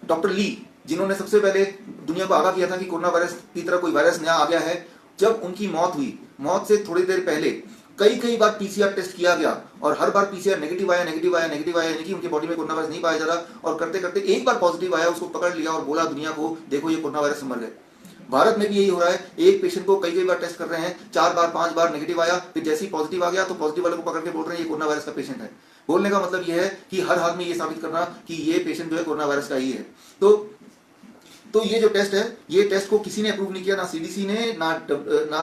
डॉक्टर ली, जिन्होंने सबसे पहले दुनिया को आगाह किया था कि कोरोना वायरस की तरह कोई वायरस नया आ गया है, जब उनकी मौत हुई, मौत से थोड़ी देर पहले कई बार PCR टेस्ट किया गया और हर बार PCR नेगेटिव आया, यानी कि उनके बॉडी में कोरोना वायरस नहीं पाया जा रहा, और करते करते एक बार पॉजिटिव आया, उसको पकड़ लिया और बोला दुनिया को देखो ये कोरोना वायरस से मर गए। भारत में भी यही हो रहा है, एक पेशेंट को कई बार टेस्ट कर रहे हैं, 4 बार 5 बार नेगेटिव आया, फिर जैसे ही पॉजिटिव आ गया तो पॉजिटिव वाले को पकड़ के बोल रहे हैं ये कोरोना वायरस का पेशेंट है। बोलने का मतलब यह है कि हर हाल में ये साबित करना कि ये पेशेंट जो है कोरोना वायरस का ही है। तो ये जो टेस्ट है, ये टेस्ट को किसी ने अप्रूव नहीं किया, ना CDC ने, ना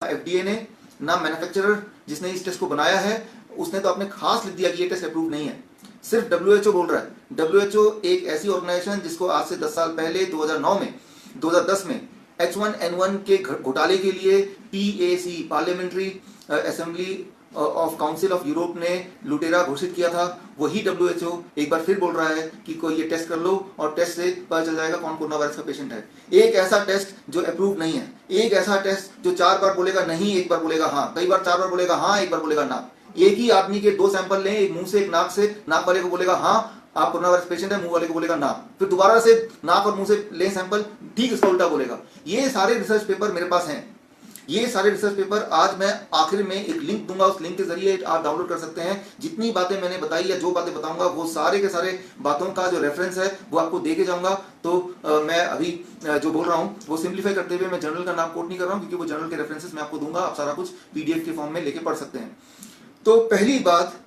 FDA ने, ना मैन्युफैक्चरर जिसने इस टेस्ट को बनाया है उसने तो आपने खास लिख दिया कि ये टेस्ट अप्रूव नहीं है, सिर्फ WHO बोल रहा है। WHO एक ऐसी ऑर्गेनाइजेशन जिसको आज से 10 साल पहले 2010 में H1N1 के घोटाले के लिए PAC, parliamentary assembly of council of Europe ने लुटेरा घोषित किया था, वही WHO एक बार फिर बोल रहा है कि कोई ये टेस्ट कर लो और टेस्ट से पता चल जाएगा कौन कोरोना वायरस का पेशेंट है। एक ऐसा टेस्ट जो अप्रूव नहीं है, एक ऐसा टेस्ट जो 4 बार बोलेगा नहीं, एक बार बोलेगा हाँ, कई बार 4 बार बोलेगा हाँ, एक बार बोलेगा ना। एक ही आदमी के 2 सैंपल लें, एक मुंह से एक नाक से, नाक वाले को बोलेगा हाँ आप कोरोना वायरस पेशेंट है, मुंह वाले को बोलेगा ना, फिर दोबारा से नाक और मुंह से लें सैंपल, ठीक इसका उल्टा बोलेगा। ये सारे रिसर्च पेपर मेरे पास हैं, ये सारे रिसर्च पेपर आज मैं आखिर में एक लिंक दूंगा, उस लिंक के जरिए आप डाउनलोड कर सकते हैं। जितनी बातें मैंने बताई या जो बातें बताऊंगा वो सारे के सारे बातों का जो रेफरेंस है वो आपको दे के जाऊंगा। तो मैं अभी जो बोल रहा हूं वो सिंप्लीफाई करते हुए मैं जर्नल का नाम कोट नहीं कर रहा हूं, क्योंकि वो जर्नल के रेफरेंसेस मैं आपको दूंगा, आप सारा कुछ PDF के फॉर्म में लेके पढ़ सकते हैं। तो पहली बात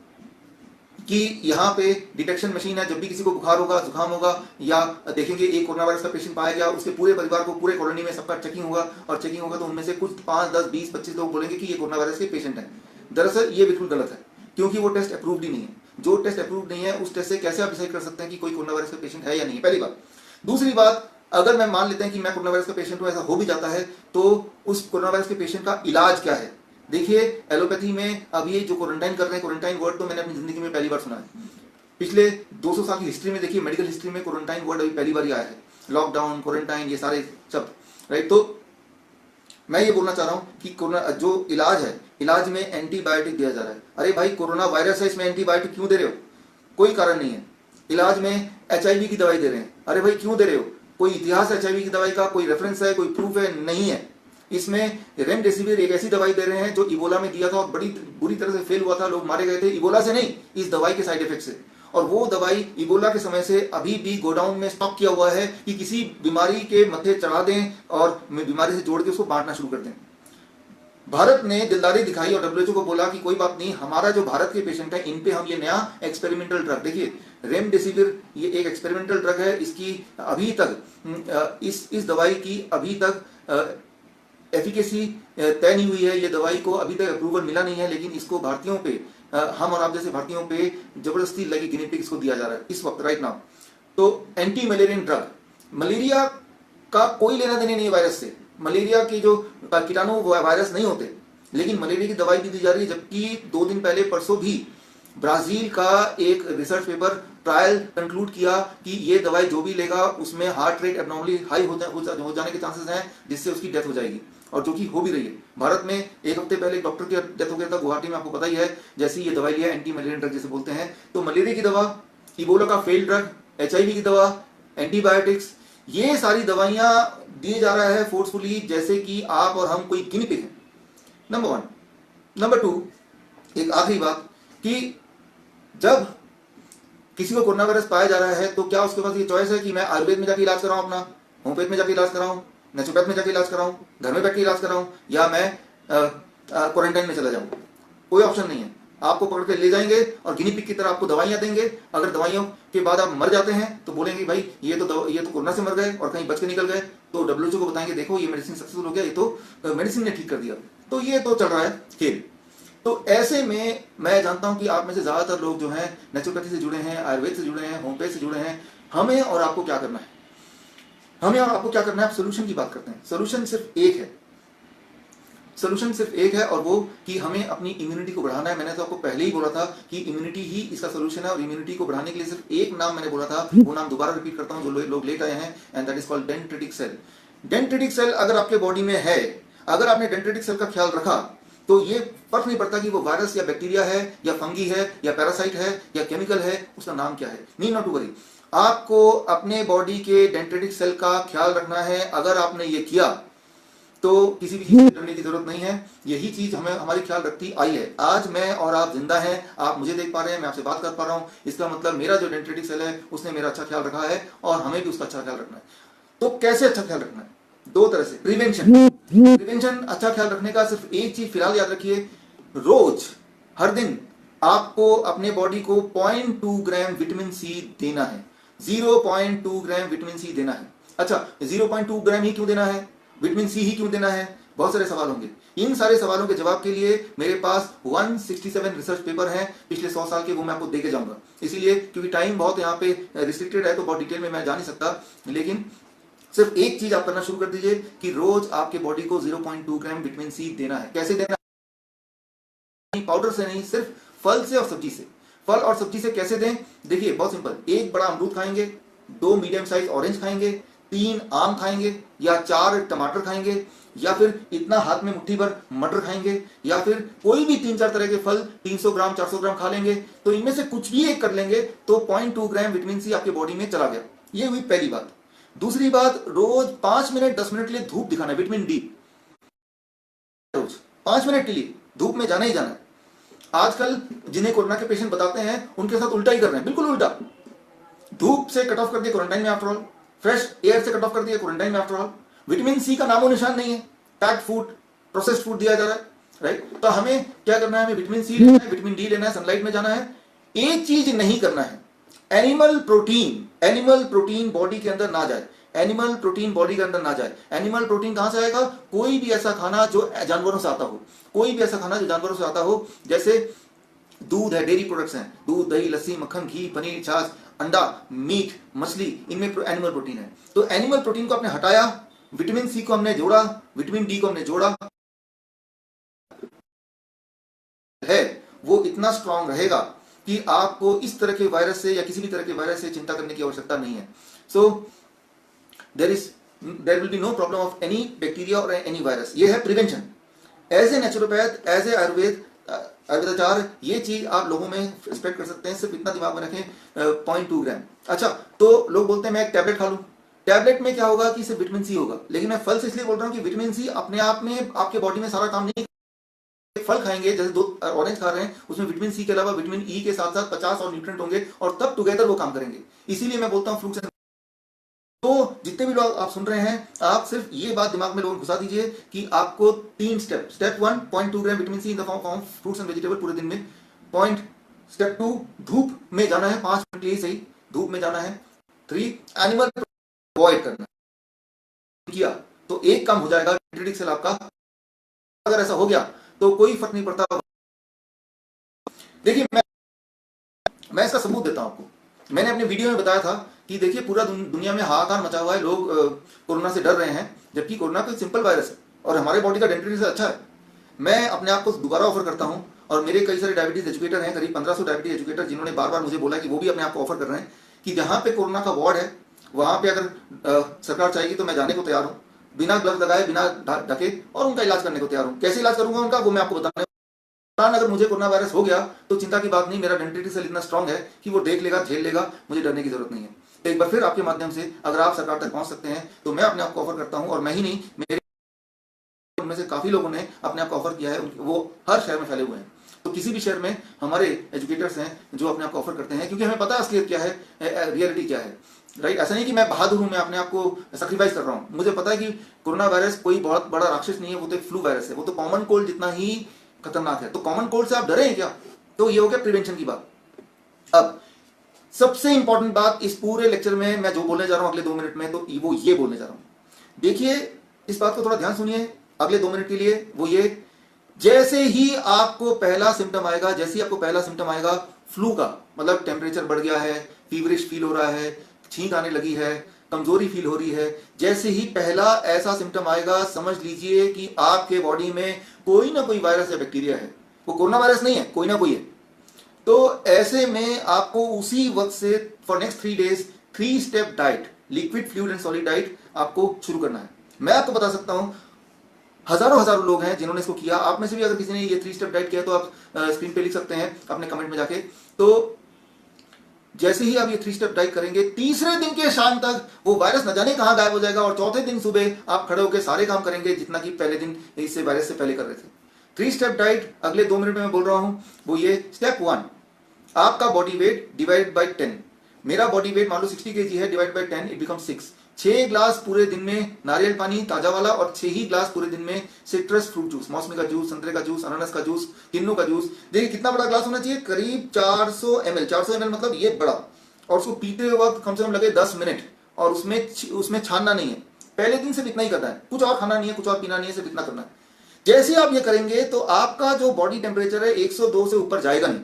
कि यहाँ पे डिटेक्शन मशीन है, जब भी किसी को बुखार होगा, जुकाम होगा, या देखेंगे एक कोरोना वायरस का पेशेंट पाया गया, उसके पूरे परिवार को, पूरे कॉलोनी में सबका चेकिंग होगा, और चेकिंग होगा तो उनमें से कुछ 5, 10, 20, 25 लोग बोलेंगे कि ये कोरोना वायरस के पेशेंट है। दरअसल ये बिल्कुल गलत है, क्योंकि वो टेस्ट अप्रूव्ड ही नहीं है। जो टेस्ट अप्रूव्ड नहीं है उस टेस्ट से कैसे आप डिसाइड कर सकते हैं कि कोई कोरोना वायरस का पेशेंट है या नहीं है, पहली बात। दूसरी बात, अगर मैं मान लेते हैं कि मैं कोरोना वायरस का पेशेंट हूं, ऐसा हो भी जाता है, तो उस कोरोना वायरस के पेशेंट का इलाज क्या है? देखिए एलोपैथी में अब ये जो क्वारंटाइन कर रहे हैं, क्वारंटाइन वर्ड तो मैंने अपनी जिंदगी में पहली बार सुना है। पिछले 200 साल की हिस्ट्री में देखिए, मेडिकल हिस्ट्री में क्वारंटाइन वर्ड अभी पहली बार ही आया है। लॉकडाउन, क्वारंटाइन, ये सारे शब्द, राइट। तो मैं ये बोलना चाह रहा हूं कि कोरोना जो इलाज है, इलाज में एंटीबायोटिक दिया जा रहा है। अरे भाई कोरोना वायरस है, इसमें एंटीबायोटिक क्यों दे रहे हो? कोई कारण नहीं है। इलाज में HIV की दवाई दे रहे हैं, अरे भाई क्यों दे रहे हो? कोई इतिहास है HIV की दवाई का? कोई रेफरेंस है? कोई प्रूफ है? नहीं है। इसमें रेमडेसिविर एक ऐसी दवाई दे रहे हैं जो इबोला में दिया था और बड़ी बुरी तरह से फेल हुआ था, लोग मारे गए थे, इबोला से नहीं, इस दवाई के साइड इफेक्ट से। और वो दवाई इबोला के समय से अभी भी गोडाउन में स्टॉक किया हुआ है कि किसी बीमारी के मत्थे चढ़ा दें और बीमारी से जोड़ के उसको बांटना शुरू कर दें। भारत ने दिलदारी दिखाई और WHO को बोला कि कोई बात नहीं, हमारा जो भारत के पेशेंट है इन पे हम ये नया एक्सपेरिमेंटल ड्रग, देखिए रेमडेसिविर ये एक एक्सपेरिमेंटल ड्रग है, इसकी अभी तक इस दवाई की अभी तक एफिकेसी तय नहीं हुई है, ये दवाई को अभी तक अप्रूवल मिला नहीं है, लेकिन इसको भारतीयों पे, हम और आप जैसे भारतीयों पे जबरदस्ती लगी गिनी पिग इसको दिया जा रहा है इस वक्त, राइट नाउ। तो एंटी मलेरियन ड्रग, मलेरिया का कोई लेना देना नहीं है वायरस से, मलेरिया के जो कीटाणु वायरस नहीं होते, लेकिन मलेरिया की दवाई भी दी जा रही है। जबकि 2 दिन पहले परसों भी ब्राजील का एक रिसर्च पेपर ट्रायल कंक्लूड किया कि ये दवाई जो भी लेगा उसमें हार्ट रेट एबनॉर्मली हाई हो जाने के चांसेस हैं, जिससे उसकी डेथ हो जाएगी, और जो कि हो भी रही है। भारत में 1 हफ्ते पहले एक डॉक्टर की डेथ हो गया था गुवाहाटी में, आपको पता ही है। जैसे ये दवाई लिया, एंटी मलेरियन ड्रग जिसे बोलते हैं, तो मलेरिया की दवा, इबोला का फेल्ड ड्रग, HIV की दवा, एंटीबायोटिक्स, ये सारी दवाइयां दी जा रहा है फोर्सफुली, जैसे कि आप और हम कोई गिनी पिग हैं। नंबर 1। नंबर 2, एक आखिरी बात, कि जब किसी को कोरोना वायरस पाया जा रहा है तो क्या उसके पास ये चॉइस है कि मैं आयुर्वेद में जाके इलाज कराऊं, अपना होम्योपैथ में जाके इलाज कराऊं, नेचुरोपैथ में जाके इलाज कराऊं, घर में बैठ के इलाज कराऊं, या मैं क्वारंटाइन में चला जाऊं? कोई ऑप्शन नहीं है। आपको पकड़ के ले जाएंगे और गिनी पिग की तरह आपको दवाइयां देंगे। अगर दवाइयों के बाद आप मर जाते हैं तो बोलेंगे भाई ये तो कोरोना से मर गए और कहीं बच के निकल गए, तो WHO को बताएंगे देखो ये मेडिसिन सक्सेसफुल हो गया, ये तो मेडिसिन ने ठीक कर दिया। तो ये तो चल रहा है खेल। तो ऐसे में मैं जानता हूं कि आप में से ज्यादातर लोग जो हैं नेचुरोपैथी से जुड़े हैं, आयुर्वेद से जुड़े हैं, होम्योपैथ से जुड़े हैं। हमें और आपको क्या करना है? हमें और आपको क्या करना है? आप सोल्यूशन की बात करते हैं। सोल्यूशन सिर्फ एक है, सोल्यूशन सिर्फ एक है, और वो कि हमें अपनी इम्यूनिटी को बढ़ाना है। मैंने तो आपको पहले ही बोला था कि इम्यूनिटी ही इसका सोल्यूशन है, और इम्यूनिटी को बढ़ाने के लिए सिर्फ एक नाम मैंने बोला था, वो नाम दोबारा रिपीट करता हूं जो लोग लेट आए हैं, and that is called dendritic cell. Dendritic cell अगर आपके बॉडी में है, अगर आपने डेंड्रिटिक सेल का ख्याल रखा, तो ये फर्क नहीं पड़ता कि वो वायरस या बैक्टीरिया है या फंगी है या पैरासाइट है या केमिकल है, उसका नाम क्या है, नीड नॉट टू वरी। आपको अपने बॉडी के डेंड्रिटिक सेल का ख्याल रखना है। अगर आपने ये किया तो किसी भी चीज से डरने की जरूरत नहीं है। यही चीज हमें हमारी ख्याल रखती आई है। आज मैं और आप जिंदा हैं, आप मुझे देख पा रहे हैं, मैं आपसे बात कर पा रहा हूं, इसका मतलब मेरा जो डेंड्रिटिक सेल है उसने मेरा अच्छा ख्याल रखा है, और हमें भी उसका अच्छा ख्याल रखना है। तो कैसे अच्छा ख्याल रखना है? 2 तरह से। प्रिवेंशन अच्छा ख्याल रखने का सिर्फ एक चीज फिलहाल याद रखिए, रोज हर दिन आपको अपने बॉडी को 0.2 ग्राम विटामिन सी देना है। 0.2 ग्राम विटामिन सी देना है। अच्छा, 0.2 ग्राम ही क्यों देना है, विटामिन सी ही क्यों देना है? बहुत सारे सवाल होंगे। इन सारे सवालों के जवाब के लिए मेरे पास 167 रिसर्च पेपर हैं पिछले 100 साल के, वो मैं आपको देके जाऊंगा। इसीलिए क्योंकि टाइम बहुत यहाँ पे रिस्ट्रिक्टेड है, तो बहुत डिटेल में मैं जा नहीं सकता, लेकिन सिर्फ एक चीज आप करना शुरू कर दीजिए कि रोज आपके बॉडी को 0.2 ग्राम विटामिन सी देना है। कैसे देना है? पाउडर से नहीं, सिर्फ फल से और सब्जी से। फल और सब्जी से कैसे दें? देखिए बहुत सिंपल, 1 बड़ा अमरूद खाएंगे, 2 मीडियम साइज ऑरेंज खाएंगे, 3 आम खाएंगे, या 4 टमाटर खाएंगे, या फिर इतना हाथ में मुट्ठी भर मटर खाएंगे, या फिर कोई भी 3-4 तरह के फल 300 ग्राम 400 ग्राम खा लेंगे। तो इनमें से कुछ भी एक कर लेंगे तो 0.2 ग्राम विटामिन सी आपके बॉडी में चला गया। ये हुई पहली बात। दूसरी बात, रोज 5 मिनट 10 मिनट के लिए धूप दिखाना है, विटामिन डी। रोज 5 मिनट के लिए धूप में जाना ही जाना है। आजकल जिन्हें कोरोना के पेशेंट बताते हैं उनके साथ उल्टा ही कर रहे हैं, बिल्कुल उल्टा। धूप से कट ऑफ कर दिया क्वारंटाइन में, आफ्टर ऑल फ्रेश एयर से कट ऑफ कर दिया क्वारंटाइन में, आफ्टर ऑल विटामिन सी का नामो निशान नहीं है, पैक्ड फूड, प्रोसेस्ड फूड दिया जा रहा है, राइट। तो हमें क्या करना है? हमें विटामिन सी लेना है, विटामिन डी लेना है, सनलाइट में जाना है। एक चीज नहीं करना है, एनिमल प्रोटीन बॉडी के अंदर ना जाए। एनिमल प्रोटीन बॉडी के अंदर ना जाए। एनिमल प्रोटीन कहां से आएगा? कोई भी ऐसा खाना जो जानवरों से आता हो, कोई भी ऐसा खाना जो जानवरों से आता हो, जैसे दूध है, डेयरी प्रोडक्ट्स हैं, दूध, दही, लस्सी, मक्खन, घी, पनीर, छाछ, अंडा, मीट, मछली, इनमें एनिमल प्रोटीन है। तो एनिमल प्रोटीन को आपने हटाया, विटामिन सी को हमने जोड़ा, विटामिन डी को हमने जोड़ा, है वो इतना स्ट्रांग रहेगा कि आपको इस तरह के वायरस से या किसी भी तरह के वायरस से चिंता करने की आवश्यकता नहीं है। सो there will be no problem of any bacteria or any virus। ये है prevention. As a naturopath, as a आयुर्वेदाचार्य, ये चीज आप लोगों में एक्सपेक्ट कर सकते हैं। सिर्फ इतना दिमाग में रखें, 0.2 ग्राम। अच्छा, तो लोग बोलते हैं मैं एक टैबलेट खा लूं, टैबलेट में क्या होगा कि सिर्फ विटामिन सी होगा। लेकिन मैं फल से इसलिए बोल रहा हूं कि विटामिन सी अपने आप में आपके बॉडी में सारा काम नहीं। फल खाएंगे, जैसे 2 ऑरेंज खा रहे हैं, उसमें विटामिन सी के अलावा विटामिन ई के साथ साथ 50 और न्यूट्रिएंट होंगे, और तब टुगेदर वो काम करेंगे। इसीलिए मैं बोलता हूं फ्रूट्स। तो जितने भी लोग आप सुन रहे हैं, आप सिर्फ ये बात दिमाग में लोगों को घुसा दीजिए कि आपको 3 step. Step 1, 0.2 gram vitamin C in the form of fruits and vegetable पूरे दिन में। स्टेप 2, धूप में जाना है, 5 मिनट के लिए सही, धूप में जाना है। 3, एनिमल अवॉइड करना। किया तो एक काम हो जाएगा। डेंड्रिटिक सेल आपका, अगर ऐसा हो गया तो कोई फर्क नहीं पड़ता। देखिए मैं इसका सबूत देता हूं आपको। मैंने अपने वीडियो में बताया था कि देखिए पूरा दुनिया में हाहाकार मचा हुआ है, लोग कोरोना से डर रहे हैं, जबकि कोरोना तो सिंपल वायरस है और हमारे बॉडी का डेंड्रिटिक सेल अच्छा है। मैं अपने आप को दोबारा ऑफर करता हूं, और मेरे कई सारे डायबिटीज एजुकेटर हैं, करीब 1500 डायबिटीज एजुकेटर, जिन्होंने बार बार मुझे बोला कि वो भी अपने आप को ऑफर कर रहे हैं कि जहां पे कोरोना का वार्ड है वहां पे अगर सरकार चाहेगी तो मैं जाने को तैयार हूं, बिना ग्लव्स लगाए, बिना ढके, और उनका इलाज करने को तैयार हूं। कैसे इलाज करूंगा उनका, वो मैं आपको बताने। अगर मुझे कोरोना वायरस हो गया तो चिंता की बात नहीं, मेरा डेंड्रिटिक सेल इतना स्ट्रांग है कि वो देख लेगा, झेल लेगा, मुझे डरने की जरूरत नहीं है। तो एक बार फिर आपके माध्यम से अगर आप सरकार तक पहुंच सकते हैं तो मैं अपने आप को ऑफर करता हूं, और मैं ही नहीं, मेरे उनमें से काफी लोगों ने अपने आप को ऑफर किया है, वो हर शहर में फैले हुए हैं। तो किसी भी शहर में हमारे एजुकेटर्स हैं जो अपने आप को ऑफर करते हैं, क्योंकि हमें पता है असलियत क्या है, रियलिटी क्या है, राइट। ऐसा नहीं कि मैं बहादुर हूं, मैं अपने आप को सैक्रिफाइस कर रहा हूं। मुझे पता है कि कोरोना वायरस कोई बहुत बड़ा राक्षस नहीं है, वो तो एक फ्लू वायरस है, वो तो कॉमन कोल्ड जितना ही खतरनाक है। तो कॉमन कोल्ड से आप डरे हैं क्या? तो ये हो गया प्रिवेंशन की बात। अब सबसे इंपॉर्टेंट बात इस पूरे लेक्चर में मैं जो बोलने जा रहा हूं अगले 2 मिनट में, तो वो ये बोलने जा रहा हूं। देखिए इस बात को थोड़ा ध्यान सुनिए अगले 2 मिनट के लिए। वो ये, जैसे ही आपको पहला सिम्टम आएगा, जैसे ही आपको पहला सिम्टम आएगा फ्लू का, मतलब टेम्परेचर बढ़ गया है, फीवरिश फील हो रहा है, छींक आने लगी है, कमजोरी फील हो रही है, जैसे ही पहला ऐसा सिम्टम आएगा समझ लीजिए कि आपके बॉडी में कोई ना कोई वायरस या बैक्टीरिया है। वो कोरोना वायरस नहीं है, कोई ना कोई है। तो ऐसे में आपको उसी वक्त से for next 3 days 3 step diet, liquid, fluid and solid diet आपको शुरू करना है। मैं आपको बता सकता हूं हजारों लोग हैं जिन्होंने इसको किया। आप में से भी अगर किसी ने ये 3 स्टेप डाइट किया तो आप स्क्रीन पे लिख सकते हैं अपने कमेंट में जाके। तो जैसे ही आप ये 3 स्टेप डाइट करेंगे, तीसरे दिन के शाम तक वो वायरस न जाने कहां गायब हो जाएगा, और चौथे दिन सुबह आप खड़े होकर सारे काम करेंगे जितना कि पहले दिन इससे वायरस से पहले कर रहे थे। 3 स्टेप डाइट अगले 2 मिनट में मैं बोल रहा हूं। वो ये, स्टेप 1, आपका बॉडी वेट डिवाइड बाई 10। मेरा बॉडी वेट मान लो 60 kg है, divide by 10 it become 6। 6 glass पूरे दिन में नारियल पानी ताजा वाला, और 6 ही ग्लास पूरे दिन में सिट्रस फ्रूट जूस, मौसमी का जूस, संतरे का जूस, अनानास का जूस, किन्नू का जूस। देखिए कितना बड़ा ग्लास होना चाहिए, करीब 400 ml। 400 ml मतलब ये बड़ा, और उसको पीते वक्त कम से कम लगे 10 मिनट, और उसमें छानना नहीं है। पहले दिन सिर्फ इतना ही करना है, कुछ और खाना नहीं है, कुछ और पीना नहीं है, सिर्फ इतना करना है। जैसे आप ये करेंगे तो आपका जो बॉडी टेम्परेचर है 102 से ऊपर जाएगा नहीं,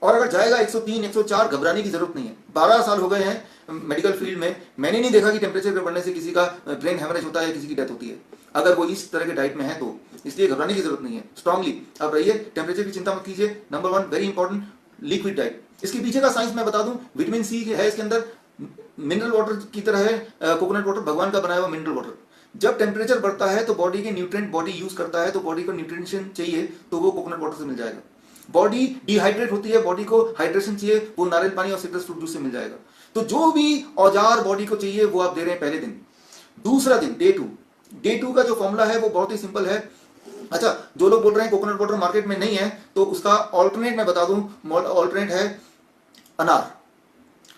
और अगर जाएगा 103, 104, घबराने की जरूरत नहीं है। 12 साल हो गए हैं मेडिकल फील्ड में, मैंने नहीं देखा कि टेम्परेचर बढ़ने से किसी का ब्रेन हेमरेज होता है, किसी की डेथ होती है, अगर वो इस तरह के डाइट में है तो। इसलिए घबराने की जरूरत नहीं है, स्ट्रांगली आप रहिए, टेम्परेचर की चिंता मत कीजिए। Number 1 very important, liquid diet. इसके पीछे का साइंस मैं बता दूं, विटामिन सी है इसके अंदर, मिनरल वाटर की तरह है, कोकोनट वाटर भगवान का बनाया हुआ मिनरल वाटर। जब टेम्परेचर बढ़ता है तो बॉडी के न्यूट्रिएंट बॉडी यूज करता है, तो बॉडी को न्यूट्रिशन चाहिए तो वो कोकोनट वाटर से मिल जाएगा। बॉडी डिहाइड्रेट होती है, बॉडी को हाइड्रेशन चाहिए, वो नारियल पानी और सिट्रस फ्रूट जूस से मिल जाएगा। तो जो भी औजार बॉडी को चाहिए वो आप दे रहे हैं पहले दिन। दूसरा दिन, डे 2 का जो फॉर्मूला है वो बहुत ही सिंपल है। अच्छा, जो लोग बोल रहे हैं कोकोनट वाटर मार्केट में नहीं है, तो उसका ऑल्टरनेट मैं बता दूं, ऑल्टरनेट है अनार।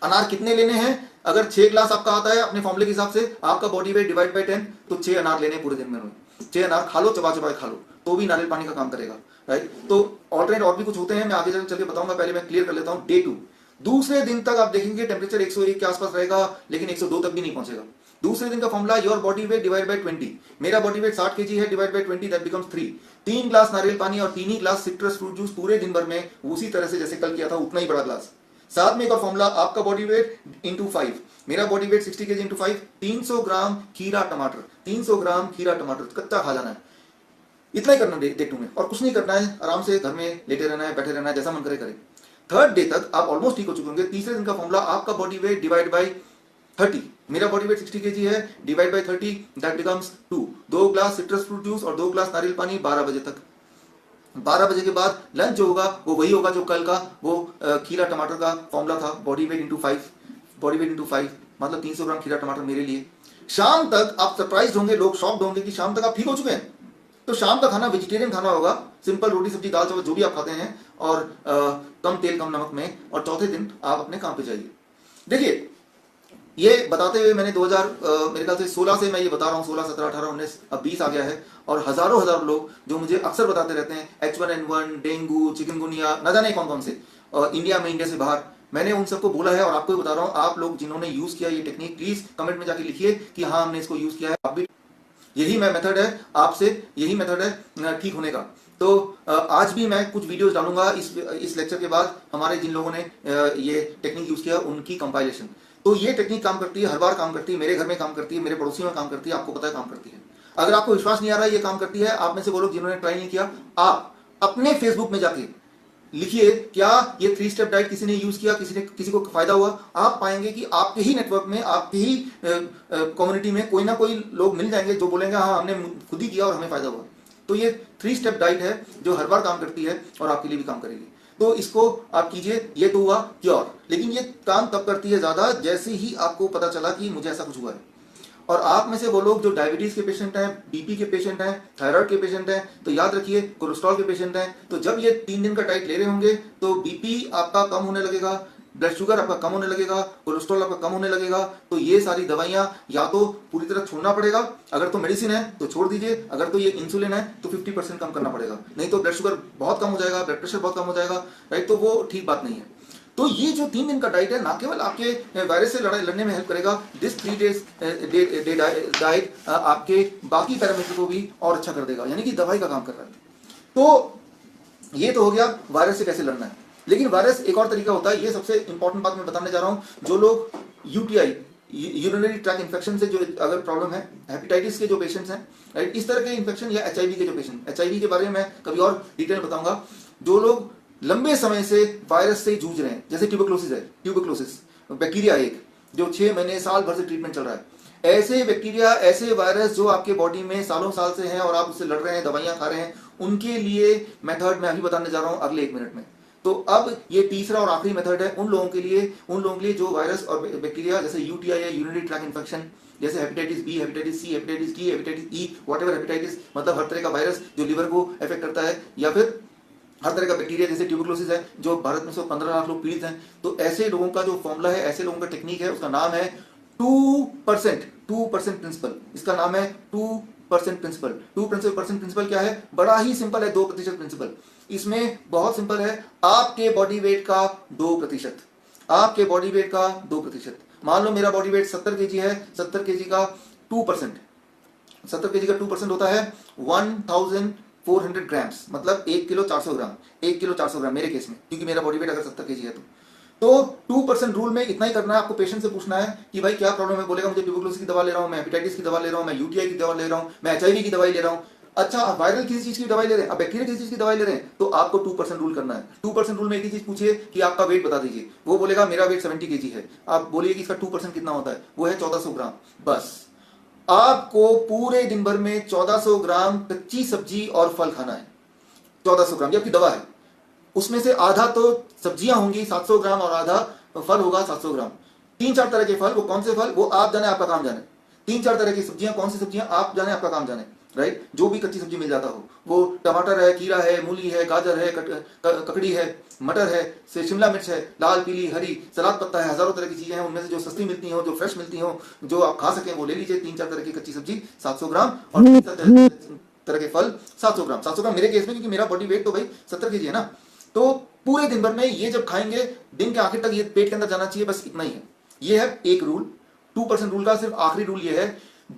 अनार कितने लेने हैं? अगर 6 ग्लास आपका आता है अपने फॉर्मूले के हिसाब से, आपका बॉडी वेट डिवाइड बाई 10, तो 6 अनार लेने पूरे दिन में। 6 अनार खा लो, चबा चबा खा लो, तो भी नारियल पानी का काम करेगा, राइट। तो ऑल्टरनेट और भी कुछ होते हैं, मैं आगे चल के बताऊंगा, पहले मैं क्लियर कर लेता हूं। डे 2, दूसरे दिन तक आप देखेंगे टेम्परेचर 101 के आसपास रहेगा, लेकिन 102 तक भी नहीं पहुंचेगा। दूसरे दिन का formula, your body weight divide by 20। मेरा बॉडी वेट 60 kg है, divide by 20 that becomes 3। 3 glass नारियल पानी और 3 ही ग्लास सिट्रस फ्रूट जूस पूरे दिन भर में, उसी तरह से जैसे कल किया था उतना ही बड़ा ग्लास। साथ में एक और फॉर्मूला, आपका बॉडी वेट इंटू 5। मेरा बॉडी वेट 60 kg इंटू 5, 300 ग्राम खीरा टमाटर, 300 ग्राम खीरा टमाटर कच्चा खा जाना है। इतना ही करना डे 2 में, और कुछ नहीं करना है, आराम से घर में लेटे रहना है, बैठे रहना है, जैसा मन करे करे। 3rd डे तक आप ऑलमोस्ट ठीक हो चुके होंगे। तीसरे दिन का फॉर्मूला, आपका बॉडी वेट डिवाइड बाई 30। मेरा बॉडी वेट 60 kg है, divide by 30 that becomes 2। 2 glass citrus fruit juice और 2 ग्लास नारियल पानी 12 बजे तक। 12 बजे के बाद लंच जो होगा वो वही होगा जो कल का वो खीरा टमाटर का फॉर्मूला था, body weight into 5। Body weight into 5 मतलब 300 ग्राम खीरा टमाटर मेरे लिए। शाम तक आप सरप्राइज होंगे, लोग शॉक्ड होंगे कि शाम तक आप ठीक हो चुके हैं। तो शाम का खाना वेजिटेरियन खाना होगा, सिंपल रोटी सब्जी दाल चावल जो भी आप खाते हैं, और कम तेल कम नमक में, और चौथे दिन आप अपने काम पे जाइए। देखिए ये बताते हुए मैंने 2000 मेरे ख्याल से 16 से मैं ये बता रहा हूँ, 16, 17, 18, 19, अब 20 आ गया है, और हजारों लोग जो मुझे अक्सर बताते रहते हैं H1N1, डेंगू, चिकनगुनिया, न जाने कौन कौन से, इंडिया में, इंडिया से बाहर, मैंने उन सबको बोला है और आपको भी बता रहा हूँ। आप लोग जिन्होंने यूज किया ये टेक्निक, प्लीज कमेंट में जाके लिखिए कि हाँ हमने इसको यूज किया है। आप भी यही मैं मेथड है आपसे, यही मेथड है ठीक होने का। तो आज भी मैं कुछ वीडियोस डालूंगा इस लेक्चर के बाद, हमारे जिन लोगों ने ये टेक्निक यूज किया उनकी कंपाइलेशन। तो ये टेक्निक काम करती है, हर बार काम करती है, मेरे घर में काम करती है, मेरे पड़ोसियों में काम करती है, आपको पता है काम करती है। अगर आपको विश्वास नहीं आ रहा है ये काम करती है, आप में से वो लोग जिन्होंने ट्राई नहीं किया, आप अपने फेसबुक में जाके लिखिए क्या ये 3 स्टेप डाइट किसी ने यूज किया, किसी को फायदा हुआ। आप पाएंगे कि आपके ही नेटवर्क में, आपके ही कम्युनिटी में कोई ना कोई लोग मिल जाएंगे जो बोलेंगे हाँ हमने खुद ही किया और हमें फायदा हुआ। तो ये 3 स्टेप डाइट है जो हर बार काम करती है और आपके लिए भी काम करेगी। तो इसको आप कीजिए, ये तो हुआ क्योर। लेकिन ये काम तब करती है ज्यादा जैसे ही आपको पता चला कि मुझे ऐसा कुछ हुआ है। और आप में से वो लोग जो डायबिटीज के पेशेंट हैं, बीपी के पेशेंट हैं, थायराइड के पेशेंट हैं, तो याद रखिए कोलेस्ट्रॉल के पेशेंट हैं, तो जब ये 3 दिन का डाइट ले रहे होंगे तो बीपी आपका कम होने लगेगा, ब्लड शुगर आपका कम होने लगेगा, कोलेस्ट्रॉल आपका कम होने लगेगा। तो ये सारी दवाइयां या तो पूरी तरह छोड़ना पड़ेगा, अगर तो मेडिसिन है तो छोड़ दीजिए, अगर तो ये इंसुलिन है तो 50% कम करना पड़ेगा, नहीं तो ब्लड शुगर बहुत कम हो जाएगा, ब्लड प्रेशर बहुत कम हो जाएगा, राइट। तो वो ठीक बात नहीं है। तो ये जो 3 दिन का डाइट है ना केवल आपके वायरस से लड़ने में हेल्प करेगा, दिस 3 डेज डाइट आपके बाकी पैरामीटर को भी और अच्छा कर देगा, यानी कि दवाई का काम कर रहा है। तो ये तो हो गया वायरस से कैसे लड़ना है। लेकिन वायरस एक और तरीका होता है, ये सबसे इंपॉर्टेंट बात मैं बताने जा रहा हूं। जो लोग यूटीआई, यूरिनरी ट्रैक इन्फेक्शन से जो अगर प्रॉब्लम है, हेपेटाइटिस के जो पेशेंट्स हैं, राइट, इस तरह के इन्फेक्शन, या एचआईवी के जो पेशेंट, एचआईवी के बारे में मैं कभी और डिटेल बताऊंगा। जो लोग लंबे समय से वायरस से जूझ रहे हैं, जैसे ट्यूबरक्लोसिस है, ट्यूबरक्लोसिस बैक्टीरिया एक जो 6 महीने साल भर से ट्रीटमेंट चल रहा है, ऐसे बैक्टीरिया, ऐसे वायरस जो आपके बॉडी में सालों साल से हैं और आप उससे लड़ रहे हैं, दवाइयां खा रहे हैं, उनके लिए मेथड मैं अभी बताने जा रहा हूं अगले 1 मिनट में। तो अब ये तीसरा और आखिरी मेथड है उन लोगों के लिए जो वायरस और बैक्टीरिया जैसे यूटीआई या यूरिनरी ट्रैक इन्फेक्शन, जैसे hepatitis B, hepatitis C, hepatitis D, hepatitis E, whatever hepatitis, मतलब हर तरह का वायरस जो लिवर को अफेक्ट करता है, या फिर हर तरह का बैक्टीरिया जैसे ट्यूबरक्लोसिस है जो भारत में 15 लाख लोग पीड़ित हैं। तो ऐसे लोगों का जो फॉर्मूला है, ऐसे लोगों का टेक्निक है, उसका नाम है 2% प्रिंसिपल। इसका नाम है 2% प्रिंसिपल। 2% प्रिंसिपल क्या है? बड़ा ही सिंपल है, 2% प्रिंसिपल। इसमें बहुत सिंपल है, आपके बॉडी वेट का 2%, आपके बॉडी वेट का 2%। मान लो मेरा बॉडी वेट 70 केजी है, 70 केजी का 2%, 70 केजी का 2% होता है 1400 ग्राम्स, मतलब 1 किलो 400 ग्राम, 1 किलो 400 ग्राम मेरे केस में, क्योंकि मेरा बॉडी वेट अगर 70 केजी है तो 2% रूल में इतना ही करना है। आपको पेशेंट से पूछना है कि भाई क्या प्रॉब्लम है, बोलेगा मुझे ट्यूबरक्लोसिस की दवा ले रहा हूं, मैं हेपेटाइटिस की दवा ले रहा हूं, मैं यूटीआई की दवा ले रहा हूं, मैं एचआईवी की दवाई ले रहा हूं। अच्छा, आप वायरल किसी चीज की दवाई ले रहे हैं, आप बैक्टीरिया किसी चीज की दवाई ले रहे हैं, तो आपको 2% रूल करना है। 2% रूल में एक ही चीज पूछिए कि आपका वेट बता दीजिए, वो बोलेगा मेरा वेट 70 केजी है, आप बोलिए कि इसका 2% कितना होता है, वो है 1400 ग्राम। बस आपको पूरे दिन भर में 1400 ग्राम कच्ची सब्जी और फल खाना है। 1400 ग्राम ये आपकी दवा है, उसमें से आधा तो सब्जियां होंगी 700 ग्राम और आधा फल होगा 700 ग्राम। 3-4 तरह के फल, वो कौन से फल, वो आप जाने, आपका काम जाने। 3-4 तरह की सब्जियां, कौन सी सब्जियां, आप जाने, आपका काम जाने, राइट। जो भी कच्ची सब्जी मिल जाता हो, वो टमाटर है, खीरा है, मूली है, गाजर है, ककड़ी है, मटर है, शिमला मिर्च है, लाल, पीली, हरी, सलाद पत्ता है, हजारों तरह की चीजें हैं। उनमें से जो सस्ती मिलती हो, जो फ्रेश मिलती हो, जो आप खा सकें, वो ले लीजिए। 3-4 तरह की कच्ची सब्जी 700 ग्राम और 3 तरह के फल 700 ग्राम। 700 ग्राम मेरे केस में, क्योंकि मेरा बॉडी वेट तो भाई 70 केजी है ना। तो पूरे दिन भर में ये जब खाएंगे, दिन के आखिर तक ये पेट के अंदर जाना चाहिए, बस इतना ही है। ये है एक रूल। 2% रूल का सिर्फ आखिरी रूल ये है,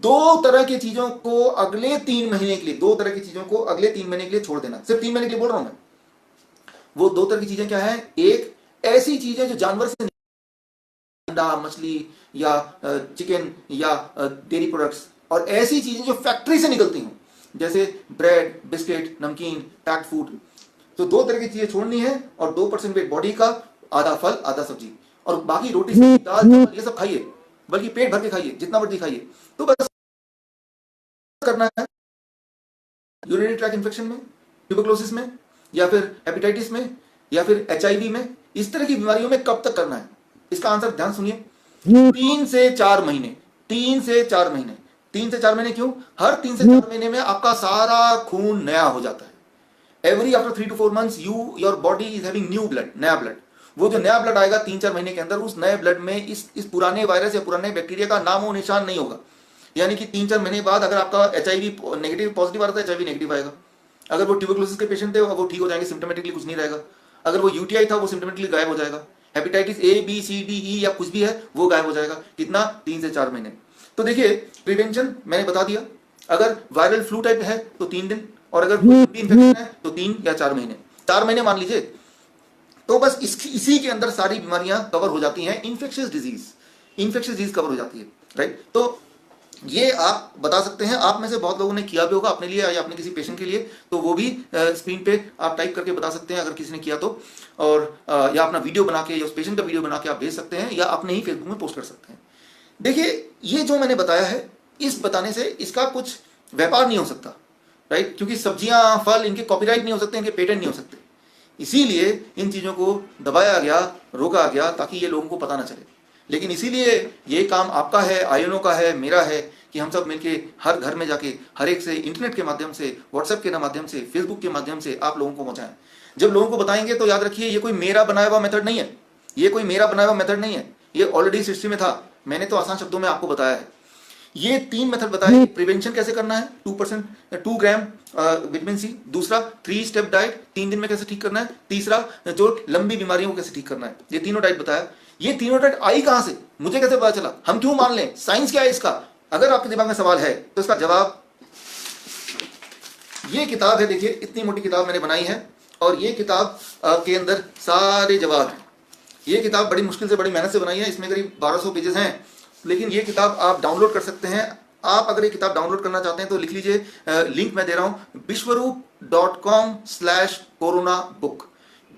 2 तरह की चीजों को अगले 3 महीने के लिए, 2 तरह की चीजों को अगले 3 महीने के लिए छोड़ देना। सिर्फ 3 महीने के लिए बोल रहा हूं मैं। वो 2 तरह की चीजें क्या है? एक, ऐसी चीजें जो जानवर से, अंडा, मछली या चिकन या डेयरी प्रोडक्ट्स, और ऐसी चीजें जो फैक्ट्री से निकलती हूं, जैसे ब्रेड, बिस्किट, नमकीन, पैक्ड फूड। तो 2 तरह की चीजें छोड़नी है, और 2% वेट बॉडी का, आधा फल आधा सब्जी, और बाकी रोटी, दाल, ये सब खाइए, बल्कि पेट भर के खाइए, जितना मर्जी खाइए। तो बस करना है यूरिनरी ट्रैक इन्फेक्शन में, ट्यूबरक्लोसिस में, या फिर हेपेटाइटिस में, या फिर एचआईवी में, इस तरह की बीमारियों में कब तक करना है? इसका आंसर ध्यान सुनिए, 3 से 4 महीने। 3 से 4 महीने। 3 से 4 महीने क्यों? हर 3 से 4 महीने में आपका सारा खून नया हो जाता है। Every after 3 to 4 months your body is having new blood, नया ब्लड। वो जो नया ब्लड आएगा 3-4 महीने के अंदर, उस नए ब्लड में इस पुराने वायरस या पुराने बैक्टीरिया का नामो निशान नहीं होगा। यानी कि 3-4 महीने बाद अगर आपका एचआईवी नेगेटिव पॉजिटिव आ रहा था, एचआईवी नेगेटिव आएगा। अगर वो ट्यूबरक्लोसिस के पेशेंट थे, वो ठीक हो जाएंगे, सिम्टोमेटिकली कुछ नहीं रहेगा। अगर वो यूटीआई था, वो सिम्टोमेटिकली गायब हो जाएगा। Hepatitis A, B, C, D, E या कुछ भी है, वो गायब हो जाएगा। कितना? 3 से 4 महीने। तो देखिए, प्रिवेंशन मैंने बता दिया, अगर वायरल फ्लू टाइप है तो 3 दिन, और अगर कोई इन्फेक्शन है तो 3 या 4 महीने, 4 महीने मान लीजिए। तो बस इसी के अंदर सारी बीमारियां कवर हो जाती हैं, इन्फेक्शियस डिजीज कवर हो जाती है, राइट। तो ये आप बता सकते हैं, आप में से बहुत लोगों ने किया भी होगा अपने लिए या अपने किसी पेशेंट के लिए, तो वो भी स्क्रीन पे आप टाइप करके बता सकते हैं अगर किसी ने किया तो, और या अपना वीडियो बना के या उस पेशेंट का वीडियो बना के आप भेज सकते हैं या अपने ही फेसबुक में पोस्ट कर सकते हैं। देखिए, ये जो मैंने बताया है, इस बताने से इसका कुछ व्यापार नहीं हो सकता, राइट, क्योंकि सब्जियां फल इनके कॉपीराइट नहीं हो सकते, इनके पेटेंट नहीं हो सकते, इसीलिए इन चीज़ों को दबाया गया, रोका गया, ताकि ये लोगों को पता ना चले। लेकिन इसीलिए ये काम आपका है, आयनों का है, मेरा है, कि हम सब मिलके हर घर में जाके हर एक से इंटरनेट के माध्यम से, व्हाट्सएप के माध्यम से, फेसबुक के माध्यम से आप लोगों को पहुंचाएं। जब लोगों को बताएंगे तो याद रखिए, ये कोई मेरा बनाया हुआ मेथड नहीं है, ये कोई मेरा बनाया हुआ मेथड नहीं है, ये ऑलरेडी हिस्ट्री में था, मैंने तो आसान शब्दों में आपको बताया है। ये 3 मेथड बताए, प्रिवेंशन कैसे करना है, 2 ग्राम विटामिन सी, दूसरा 3 स्टेप डाइट, 3 दिन में कैसे ठीक करना है, तीसरा जो लंबी बीमारियों को कैसे ठीक करना है, ये तीनों डाइट बताया। ये तीनों डाइट आई कहां से, मुझे कैसे पता चला, हम क्यों मान लें, साइंस क्या है इसका? अगर आपके दिमाग में सवाल है तो इसका जवाब ये किताब है। देखिए, इतनी मोटी किताब मैंने बनाई है और ये किताब के अंदर सारे जवाब हैं। ये किताब बड़ी मुश्किल से, बड़ी मेहनत से बनाई है, इसमें करीब 1200 पेजेस हैं, लेकिन ये किताब आप डाउनलोड कर सकते हैं। आप अगर ये किताब डाउनलोड करना चाहते हैं तो लिख लीजिए, लिंक मैं दे रहा हूं, biswaroop.com/corona book,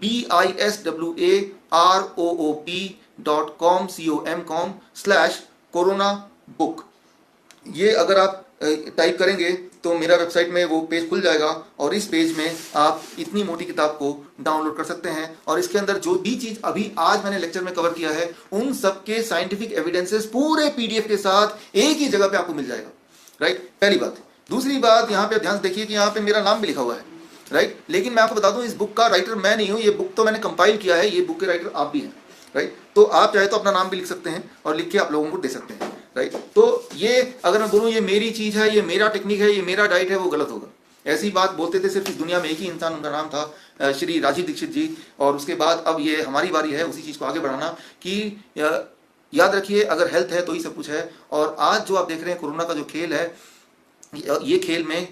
biswaroop.com/corona book। ये अगर आप टाइप करेंगे तो मेरा वेबसाइट में वो पेज खुल जाएगा और इस पेज में आप इतनी मोटी किताब को डाउनलोड कर सकते हैं, और इसके अंदर जो भी चीज अभी आज मैंने लेक्चर में कवर किया है, उन सबके साइंटिफिक एविडेंसेस पूरे पीडीएफ के साथ एक ही जगह पे आपको मिल जाएगा, राइट। पहली बात। दूसरी बात, यहाँ पे ध्यान से देखिए कि यहाँ पे मेरा नाम भी लिखा हुआ है, राइट, लेकिन मैं आपको बता दूं, इस बुक का राइटर मैं नहीं हूँ, ये बुक तो मैंने कंपाइल किया है, ये बुक के राइटर आप भी हैं, राइट। तो आप चाहे तो अपना नाम भी लिख सकते हैं और लिख के आप लोगों को दे सकते हैं, राइट। तो ये अगर मैं बोलूँ ये मेरी चीज है, ये मेरा टेक्निक है, ये मेरा डाइट है, वो गलत होगा। ऐसी बात बोलते थे सिर्फ इस दुनिया में एक ही इंसान, उनका नाम था श्री राजीव दीक्षित जी, और उसके बाद अब ये हमारी बारी है उसी चीज को आगे बढ़ाना, कि याद रखिए अगर हेल्थ है तो ही सब कुछ है। और आज जो आप देख रहे हैं कोरोना का जो खेल है, ये खेल में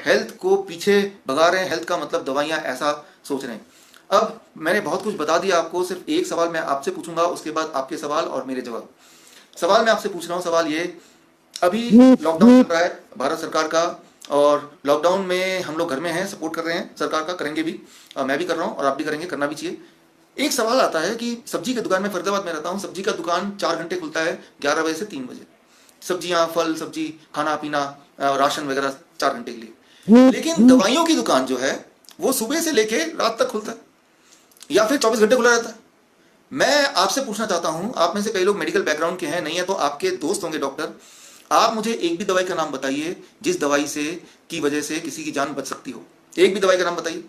हेल्थ को पीछे भगा रहे हैं, हेल्थ का मतलब दवाइयां, ऐसा सोच रहे हैं। अब मैंने बहुत कुछ बता दिया आपको, सिर्फ एक सवाल मैं आपसे पूछूंगा, उसके बाद आपके सवाल और मेरे जवाब। सवाल मैं आपसे पूछ रहा हूं, सवाल ये, अभी लॉकडाउन चल रहा है भारत सरकार का, और लॉकडाउन में हम लोग घर में हैं, सपोर्ट कर रहे हैं सरकार का, करेंगे भी, मैं भी कर रहा हूं और आप भी करेंगे, करना भी चाहिए। एक सवाल आता है कि सब्जी की दुकान में, फरीदाबाद में रहता हूं, सब्जी का दुकान 4 घंटे खुलता है, 11 बजे से 3 बजे, सब्जियां, फल, सब्जी, खाना पीना, राशन वगैरह 4 घंटे के लिए। लेकिन दवाइयों की दुकान जो है वो सुबह से लेके रात तक खुलता है, या फिर 24 घंटे खुला रहता है। मैं आपसे पूछना चाहता हूं, आप में से कई लोग मेडिकल बैकग्राउंड के हैं, नहीं है तो आपके दोस्त होंगे डॉक्टर, आप मुझे एक भी दवाई का नाम बताइए जिस दवाई से की वजह से किसी की जान बच सकती हो। एक भी दवाई का नाम बताइए।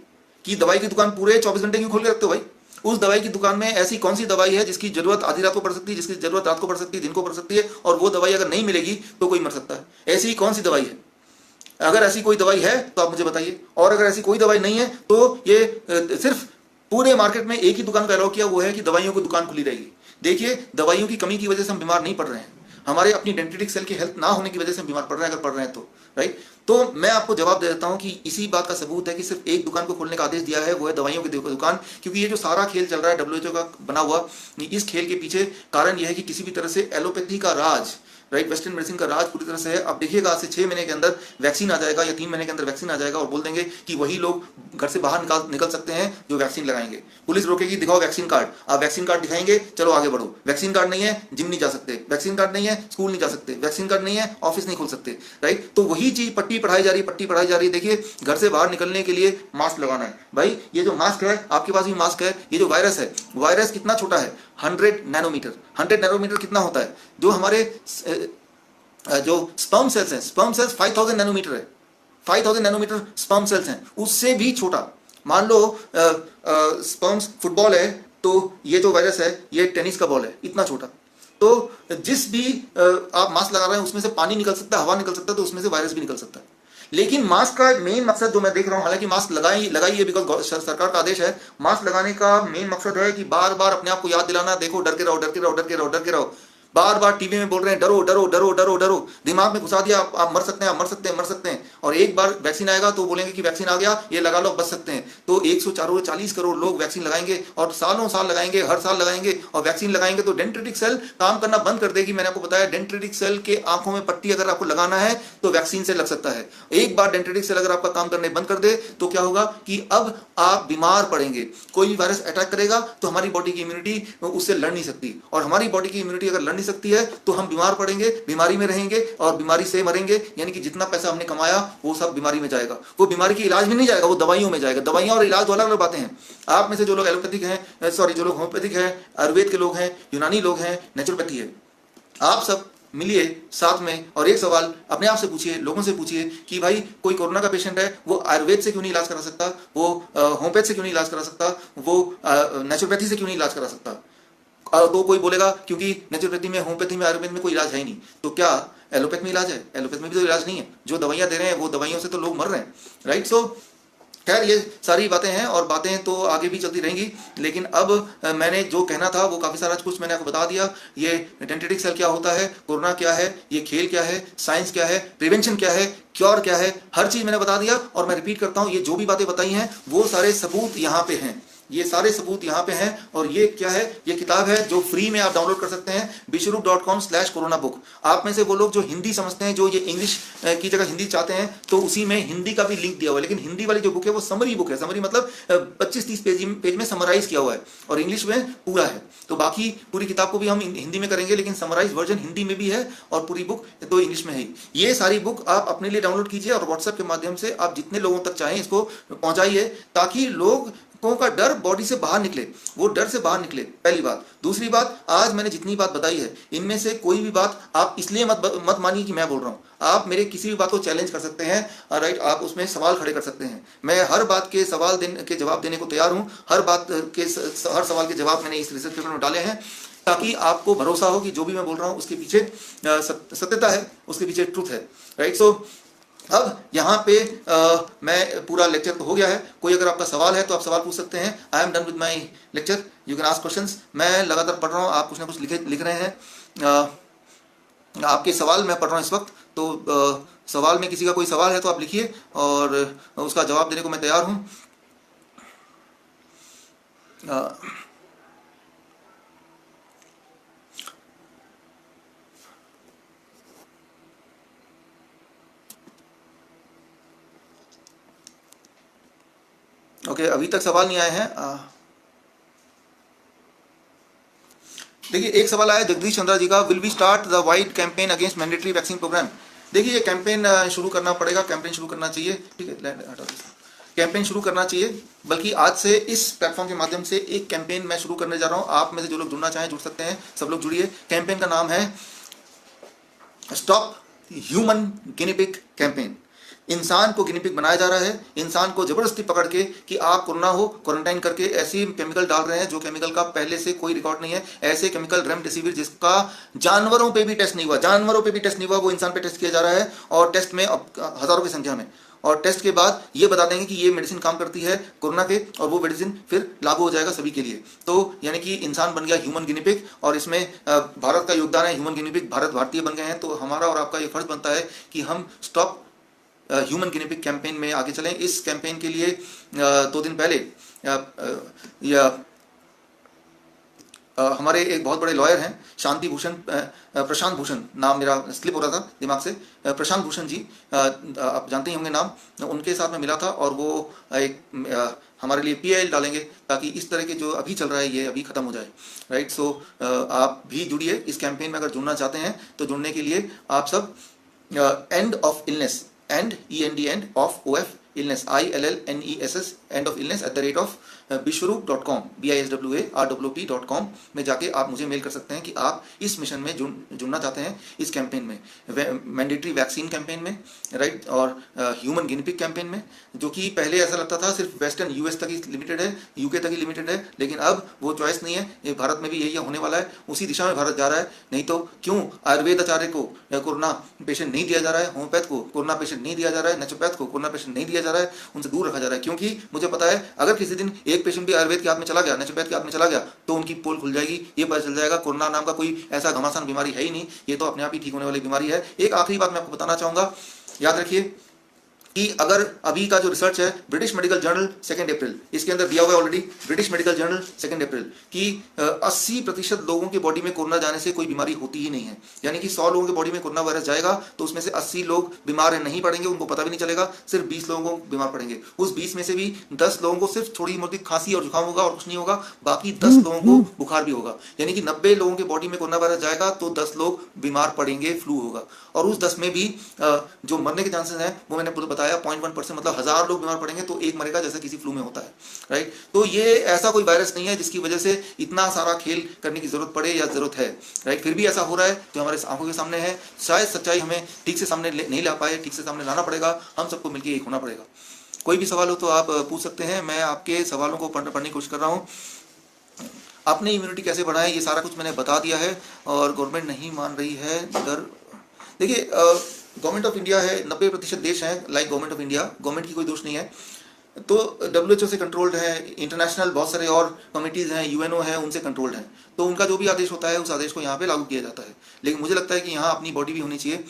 कि दवाई की दुकान पूरे 24 घंटे क्यों खोल के रखते हो भाई? उस दवाई की दुकान में ऐसी कौन सी दवाई है जिसकी जरूरत आधी रात को पड़ सकती है, जिसकी जरूरत रात को पड़ सकती है, दिन को पड़ सकती है, और वो दवाई अगर नहीं मिलेगी तो कोई मर सकता है? ऐसी कौन सी दवाई है? अगर ऐसी कोई दवाई है तो आप मुझे बताइए, और अगर ऐसी कोई दवाई नहीं है तो ये सिर्फ पूरे मार्केट में एक ही दुकान का अलाउ किया, वो है कि दवाइयों की दुकान खुली रहेगी। देखिए, दवाइयों की कमी की वजह से हम बीमार नहीं पड़ रहे हैं, हमारे अपनी डेंड्रिटिक सेल की हेल्थ ना होने की वजह से हम बीमार पड़ रहे हैं, अगर पड़ रहे हैं तो, राइट। तो मैं आपको जवाब दे देता हूं कि इसी बात का सबूत है कि सिर्फ एक दुकान को खोलने का आदेश दिया है, वो है दवाइयों की दुकान। क्योंकि ये जो सारा खेल चल रहा है WHO का बना हुआ, इस खेल के पीछे कारण यह है कि किसी भी तरह से एलोपैथी का राज, राइट, वेस्टर्न मेडिसिन का राज पूरी तरह से है। अब देखिएगा, आज से 6 महीने के अंदर वैक्सीन आ जाएगा, या 3 महीने के अंदर वैक्सीन आ जाएगा, और बोल देंगे कि वही लोग घर से बाहर निकल सकते हैं जो वैक्सीन लगाएंगे। पुलिस रोकेगी, दिखाओ वैक्सीन कार्ड, आप वैक्सीन कार्ड दिखाएंगे, चलो आगे बढ़ो। वैक्सीन कार्ड नहीं है, जिम नहीं जा सकते, वैक्सीन कार्ड नहीं है, स्कूल नहीं जा सकते, वैक्सीन कार्ड नहीं है, ऑफिस नहीं खोल सकते, राइट। तो वही चीज पट्टी पढ़ाई जा रही है। देखिए, घर से बाहर निकलने के लिए मास्क लगाना है। भाई, ये जो मास्क है, आपके पास भी मास्क है, ये जो वायरस है, वायरस कितना छोटा है? 100 नैनोमीटर। 100 नैनोमीटर कितना होता है? जो हमारे जो स्पर्म सेल्स हैं, स्पर्म सेल्स 5000 नैनोमीटर है, 5000 नैनोमीटर स्पर्म सेल्स हैं, उससे भी छोटा। मान लो स्पर्म्स फुटबॉल है, तो ये जो वायरस है ये टेनिस का बॉल है, इतना छोटा। तो जिस भी आप मास्क लगा रहे हैं उसमें से पानी निकल सकता है, हवा निकल सकता है, तो उसमें से वायरस भी निकल सकता है। लेकिन मास्क का मेन मकसद जो मैं देख रहा हूं, हालांकि मास्क लगाइए बिकॉज सरकार का आदेश है, मास्क लगाने का मेन मकसद है कि बार बार अपने आप को याद दिलाना, देखो डर के रहो, डर के रहो, डर के रहो, डर के रहो। बार बार टीवी में बोल रहे हैं डरो डरो डरो डरो डरो, दिमाग में घुसा दिया आप मर सकते हैं, आप मर सकते हैं, मर सकते हैं। और एक बार वैक्सीन आएगा तो बोलेंगे कि वैक्सीन आ गया, ये लगा लो, बच सकते हैं। तो 140 करोड़ लोग वैक्सीन लगाएंगे और सालों साल लगाएंगे, हर साल लगाएंगे, और वैक्सीन लगाएंगे तो डेंड्रिटिक सेल काम करना बंद कर देगी। मैंने आपको बताया डेंड्रिटिक सेल के आंखों में पट्टी अगर आपको लगाना है तो वैक्सीन से लग सकता है। एक बार डेंड्रिटिक सेल अगर आपका काम करने बंद कर दे तो क्या होगा कि अब आप बीमार पड़ेंगे। कोई भी वायरस अटैक करेगा तो हमारी बॉडी की इम्यूनिटी उससे लड़ नहीं सकती, और हमारी बॉडी की इम्यूनिटी अगर लड़ नहीं सकती है तो हम बीमार पड़ेंगे, बीमारी में रहेंगे और बीमारी से मरेंगे। यानी कि जितना पैसा हमने कमाया वो सब बीमारी में जाएगा। वो बीमारी की इलाज में नहीं जाएगा, वो दवाइयों में जाएगा। दवाइयां और इलाज दो अलग अलग बातें हैं। आप में से जो लोग एलोपैथिक हैं, सॉरी, जो लोग होम्योपैथिक हैं, आयुर्वेद के लोग हैं, यूनानी लोग हैं, नेचुरोपैथी है, आप सब मिलिए साथ में और एक सवाल अपने आप से पूछिए, लोगों से पूछिए कि भाई कोई कोरोना का पेशेंट है, वो आयुर्वेद से क्यों नहीं इलाज करा सकता, वो होम्योपैथ से क्यों नहीं इलाज करा सकता, वो नेचुरोपैथी से क्यों नहीं इलाज करा सकता। तो कोई बोलेगा क्योंकि नेचुरोपैथी में, होम्योपैथी में, आयुर्वेद में कोई इलाज है ही नहीं। तो क्या एलोपैथ में इलाज है? एलोपैथ में भी तो इलाज नहीं है। जो दवाइयां दे रहे हैं वो दवाइयों से तो लोग मर रहे हैं, राइट। सो खैर ये सारी बातें हैं और बातें तो आगे भी चलती रहेंगी, लेकिन अब मैंने जो कहना था वो काफ़ी सारा कुछ मैंने आपको बता दिया। ये डेंड्रिटिक सेल क्या होता है, कोरोना क्या है, ये खेल क्या है, साइंस क्या है, प्रिवेंशन क्या है, क्योर क्या है, हर चीज़ मैंने बता दिया। और मैं रिपीट करता हूँ, ये जो भी बातें बताई हैं वो सारे सबूत यहाँ पे हैं, ये सारे सबूत यहाँ पे हैं। और ये क्या है, ये किताब है जो फ्री में आप डाउनलोड कर सकते हैं, bishuru.com/corona book। आप में से वो लोग जो हिंदी समझते हैं, जो ये इंग्लिश की जगह हिंदी चाहते हैं, तो उसी में हिंदी का भी लिंक दिया हुआ है। लेकिन हिंदी वाली जो बुक है वो समरी बुक है। समरी मतलब 25-30 पेज में समराइज किया हुआ है, और इंग्लिश में पूरा है। तो बाकी पूरी किताब को भी हम हिंदी में करेंगे, लेकिन समराइज वर्जन हिंदी में भी है और पूरी बुक तो इंग्लिश में है। ये सारी बुक आप अपने लिए डाउनलोड कीजिए और व्हाट्सएप के माध्यम से आप जितने लोगों तक चाहें इसको पहुंचाइए, ताकि लोग का डर बॉडी से बाहर निकले, वो डर से बाहर निकले, पहली बात। दूसरी बात, आज मैंने जितनी बात बताई है इनमें से कोई भी बात आप इसलिए मत मानिए कि मैं बोल रहा हूं। आप मेरे किसी भी बात को चैलेंज कर सकते हैं, राइट, आप उसमें सवाल खड़े कर सकते हैं। मैं हर बात के जवाब देने को तैयार हूं। हर सवाल के जवाब मैंने इस रिसर्च पेपर में डाले हैं, ताकि आपको भरोसा हो कि जो भी मैं बोल रहा हूं उसके पीछे सत्यता है, उसके पीछे ट्रुथ है, राइट। सो अब यहाँ पे मैं पूरा लेक्चर तो हो गया है। कोई अगर आपका सवाल है तो आप सवाल पूछ सकते हैं। I am done with my lecture, you can ask questions. मैं लगातार पढ़ रहा हूँ, आप कुछ ना कुछ लिख रहे हैं। आपके सवाल मैं पढ़ रहा हूँ इस वक्त, तो सवाल में किसी का कोई सवाल है तो आप लिखिए और उसका जवाब देने को मैं तैयार हूँ। ओके, अभी तक सवाल नहीं आए हैं। देखिए, एक सवाल आया जगदीश चंद्रा जी का, will we start the wide campaign against mandatory vaccine programme. देखिए, ये कैंपेन शुरू करना पड़ेगा, कैंपेन शुरू करना चाहिए, ठीक है, कैंपेन शुरू करना चाहिए। बल्कि आज से इस प्लेटफॉर्म के माध्यम से एक कैंपेन मैं शुरू करने जा रहा हूँ। आप में से जो लोग जुड़ना चाहें जुड़ सकते हैं, सब लोग जुड़िए। कैंपेन का नाम है stop human guinea pig campaign. इंसान को गिनी पिग बनाया जा रहा है, इंसान को जबरदस्ती पकड़ के कि आप कोरोना हो, क्वारंटाइन करके ऐसी केमिकल डाल रहे हैं जो केमिकल का पहले से कोई रिकॉर्ड नहीं है। ऐसे केमिकल रेमडेसिविर जिसका जानवरों पे भी टेस्ट नहीं हुआ, वो इंसान पे टेस्ट किया जा रहा है, और टेस्ट में हजारों की संख्या में, और टेस्ट के बाद ये बता देंगे कि ये मेडिसिन काम करती है कोरोना के, और वो मेडिसिन फिर लागू हो जाएगा सभी के लिए। तो यानी कि इंसान बन गया ह्यूमन गिनी पिग, और इसमें भारत का योगदान है। ह्यूमन गिनी पिग भारतीय बन गए हैं, तो हमारा और आपका ये फर्ज बनता है कि हम stop human guinea pig campaign में आगे चलें। इस कैंपेन के लिए 2 दिन पहले हमारे एक बहुत बड़े लॉयर हैं, शांति भूषण, प्रशांत भूषण नाम मेरा स्लिप हो रहा था दिमाग से, प्रशांत भूषण जी, आप जानते ही होंगे नाम, उनके साथ में मिला था, और वो एक हमारे लिए PIL डालेंगे, ताकि इस तरह के जो अभी चल रहा है ये अभी खत्म हो जाए, राइट। सो आप भी जुड़िए इस कैंपेन में। अगर जुड़ना चाहते हैं तो जुड़ने के लिए आप सब end of illness, and END of OF illness, ILLNESS, end of illness @bishwaroop.com, BISWARWP.com में जाके आप मुझे मेल कर सकते हैं कि आप इस मिशन में जुड़ना चाहते हैं, इस कैंपेन में, मैंडेटरी वैक्सीन कैंपेन में, राइट, और ह्यूमन गिनी पिग कैंपेन में, जो कि पहले ऐसा लगता था सिर्फ वेस्टर्न US तक ही लिमिटेड है, UK तक ही लिमिटेड है, लेकिन अब वो चॉइस नहीं है, ये भारत में भी यही होने वाला है। उसी दिशा में भारत जा रहा है। नहीं तो क्यों आयुर्वेद आचार्य को कोरोना पेशेंट नहीं दिया जा रहा है, होम्योपैथ को कोरोना पेशेंट नहीं दिया जा रहा है, नेचुरोपैथ को कोरोना पेशेंट नहीं दिया जा रहा है, उनसे दूर रखा जा रहा है। क्योंकि मुझे पता है अगर किसी दिन एक एक पेशेंट भी आयुर्वेद के हाथ में चला गया, नेचुरोपैथ के हाथ में चला गया, तो उनकी पोल खुल जाएगी, ये पता चल जाएगा कोरोना नाम का कोई ऐसा घमासान बीमारी है ही नहीं, ये तो अपने आप ही ठीक होने वाली बीमारी है। एक आखिरी बात मैं आपको बताना चाहूँगा, याद रखिए कि अगर अभी का जो रिसर्च है ब्रिटिश मेडिकल जर्नल 2 अप्रैल, इसके अंदर दिया हुआ है ऑलरेडी, ब्रिटिश मेडिकल जर्नल 2 अप्रैल कि 80% लोगों के बॉडी में कोरोना जाने से कोई बीमारी होती ही नहीं है। यानी कि 100 लोगों के बॉडी में कोरोना वायरस जाएगा तो उसमें से 80 लोग बीमार नहीं पड़ेंगे, उनको पता भी नहीं चलेगा, सिर्फ 20 लोगों को बीमार पड़ेंगे। उस 20 में से भी 10 लोगों को सिर्फ थोड़ी मोटी खांसी और जुकाम होगा और कुछ नहीं होगा, बाकी 10 लोगों को बुखार भी होगा। यानी कि 90 लोगों के बॉडी में कोरोना वायरस जाएगा तो 10 लोग बीमार पड़ेंगे, फ्लू होगा। और उस 10 में भी जो मरने के चांसेस हैं वो मैंने बताया 0.1%, मतलब 1000 लोग बीमार पड़ेंगे तो एक मरेगा, जैसे किसी फ्लू में होता है, राइट। तो ये ऐसा कोई वायरस नहीं है जिसकी वजह से इतना सारा खेल करने की जरूरत पड़े या जरूरत है, राइट। फिर भी ऐसा हो रहा है जो हमारे आंखों के सामने है। शायद सच्चाई हमें ठीक से सामने नहीं ला पाए, ठीक से सामने लाना पड़ेगा, हम सबको मिलकर एक होना पड़ेगा। कोई भी सवाल हो तो आप पूछ सकते हैं, मैं आपके सवालों को पढ़ने की कोशिश कर रहा हूँ। अपनी इम्यूनिटी कैसे बढ़ाएं ये सारा कुछ मैंने बता दिया है। और गवर्नमेंट नहीं मान रही है डर, देखिए गवर्नमेंट ऑफ इंडिया है, 90% देश हैं like government of India, government की कोई दोष नहीं है। तो WHO से कंट्रोल्ड है, इंटरनेशनल बहुत सारे और कमिटीज हैं, UNO है, उनसे कंट्रोल्ड है, तो उनका जो भी आदेश होता है उस आदेश को यहाँ पे लागू किया जाता है। लेकिन मुझे लगता है कि यहाँ अपनी बॉडी भी होनी चाहिए।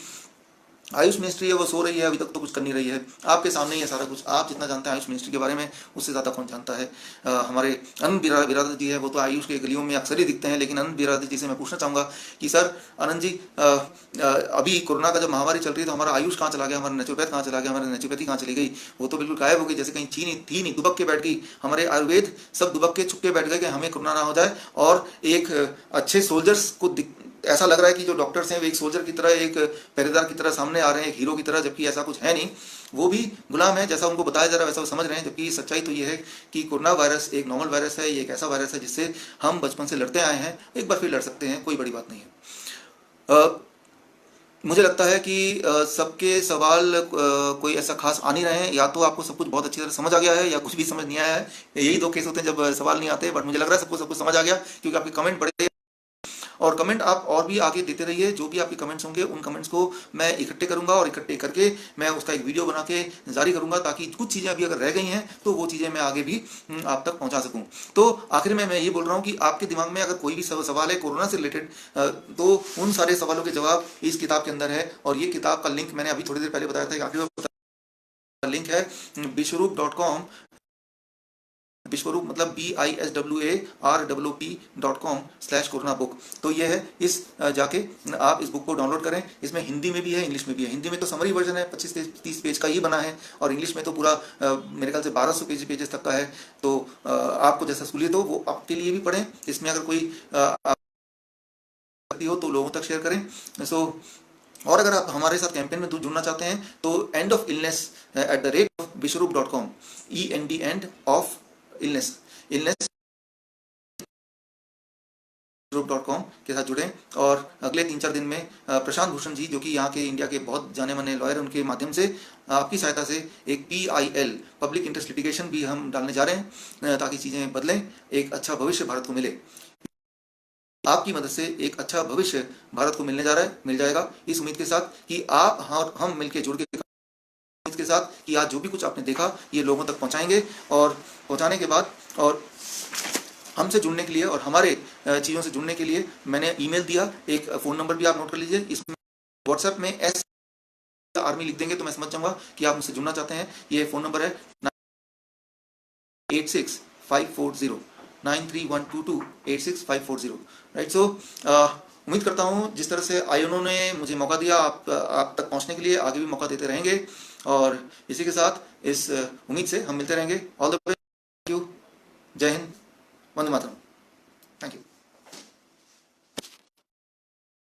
आयुष मिनिस्ट्री है वो सो रही है, अभी तक तो कुछ कर नहीं रही है, आपके सामने ही है सारा कुछ। आप जितना जानते हैं आयुष मिनिस्ट्री के बारे में उससे ज़्यादा कौन जानता है। हमारे आनंद बिरादर जी है, वो तो आयुष के गलियों में अक्सर ही दिखते हैं, लेकिन आनंद बिरादर जी से मैं पूछना चाहूँगा कि सर आनंद जी, अभी कोरोना का जब महामारी चल रही है तो हमारा आयुष कहाँ चला गया, हमारा नेचुरोपैथ कहाँ चला गया, हमारी नेचुरोपैथी कहाँ चली गई? वो तो बिल्कुल गायब हो गई, जैसे कहीं थी नहीं, दुबक के बैठ गई। हमारे आयुर्वेद सब दुबक के छुप के बैठ गए कि हमें कोरोना ना हो जाए। और एक अच्छे सोल्जर्स को ऐसा लग रहा है कि जो डॉक्टर्स हैं वो एक सोल्जर की तरह, एक पहरेदार की तरह सामने आ रहे हैं, एक हीरो की तरह, जबकि ऐसा कुछ है नहीं। वो भी गुलाम है, जैसा उनको बताया जा रहा है वैसा वो समझ रहे हैं। जबकि सच्चाई तो ये है कि कोरोना वायरस एक नॉर्मल वायरस है, ये एक ऐसा वायरस है जिससे हम बचपन से लड़ते आए हैं, एक बार फिर लड़ सकते हैं, कोई बड़ी बात नहीं है। मुझे लगता है कि सबके सवाल कोई ऐसा खास आ नहीं रहे हैं, या तो आपको सब कुछ बहुत अच्छी तरह समझ आ गया है या कुछ भी समझ नहीं आया है। यही 2 केस होते हैं जब सवाल नहीं आते, बट मुझे लग रहा है सबको सब कुछ समझ आ गया, क्योंकि आपके कमेंट बड़े, और कमेंट आप और भी आगे देते रहिए। जो भी आपके कमेंट्स होंगे उन कमेंट्स को मैं इकट्ठे करूंगा और इकट्ठे करके मैं उसका एक वीडियो बना के जारी करूंगा, ताकि कुछ चीज़ें अभी अगर रह गई हैं तो वो चीज़ें मैं आगे भी आप तक पहुंचा सकूं। तो आखिर में मैं ये बोल रहा हूं कि आपके दिमाग में अगर कोई भी सवाल है कोरोना से रिलेटेड, तो उन सारे सवालों के जवाब इस किताब के अंदर है। और ये किताब का लिंक मैंने अभी थोड़ी देर पहले बताया था कि आखिर लिंक है biswaroop.com, विश्वरूप मतलब biswaroop.com/corona book। तो ये है, इस जाके आप इस बुक को डाउनलोड करें। इसमें हिंदी में भी है, इंग्लिश में भी है। हिंदी में तो समरी वर्जन है, 25-30 पेज का ही बना है, और इंग्लिश में तो पूरा मेरे ख्याल से 1200 पेजेस तक का है। तो आपको जैसा सहूलियत हो वो आपके लिए भी पढ़ें। इसमें अगर कोई हो तो लोगों तक शेयर करें। और अगर आप हमारे साथ कैंपेन में जुड़ना चाहते हैं तो endofillness@biswaroop.com, END of illness biswaroop.com के साथ जुड़ें। और अगले 3-4 दिन में प्रशांत भूषण जी, जो कि यहाँ के इंडिया के बहुत जाने माने लॉयर, उनके माध्यम से आपकी सहायता से एक PIL पब्लिक इंटरेस्ट लिटिगेशन भी हम डालने जा रहे हैं, ताकि चीज़ें बदलें, एक अच्छा भविष्य भारत को मिले। आपकी मदद से एक अच्छा भविष्य भारत को मिलने जा रहा है, मिल जाएगा, इस उम्मीद के साथ कि आप हम मिलकर जुड़ के, इसके साथ कि आज जो भी कुछ आपने देखा ये लोगों तक पहुंचाएंगे। और पहुंचाने के बाद और हमसे जुड़ने के लिए और हमारे चीज़ों से जुड़ने के लिए मैंने ईमेल दिया, एक फ़ोन नंबर भी आप नोट कर लीजिए। इसमें व्हाट्सएप में S आर्मी लिख देंगे तो मैं समझ जाऊंगा कि आप मुझसे जुड़ना चाहते हैं। ये फ़ोन नंबर है 9312286540, राइट। सो उम्मीद करता हूँ जिस तरह से आयोनो ने मुझे मौका दिया आप तक पहुँचने के लिए, आगे भी मौका देते रहेंगे। और इसी के साथ इस उम्मीद से हम मिलते रहेंगे। All the best, thank you, जय हिंद, वंदे मातरम, थैंक यू।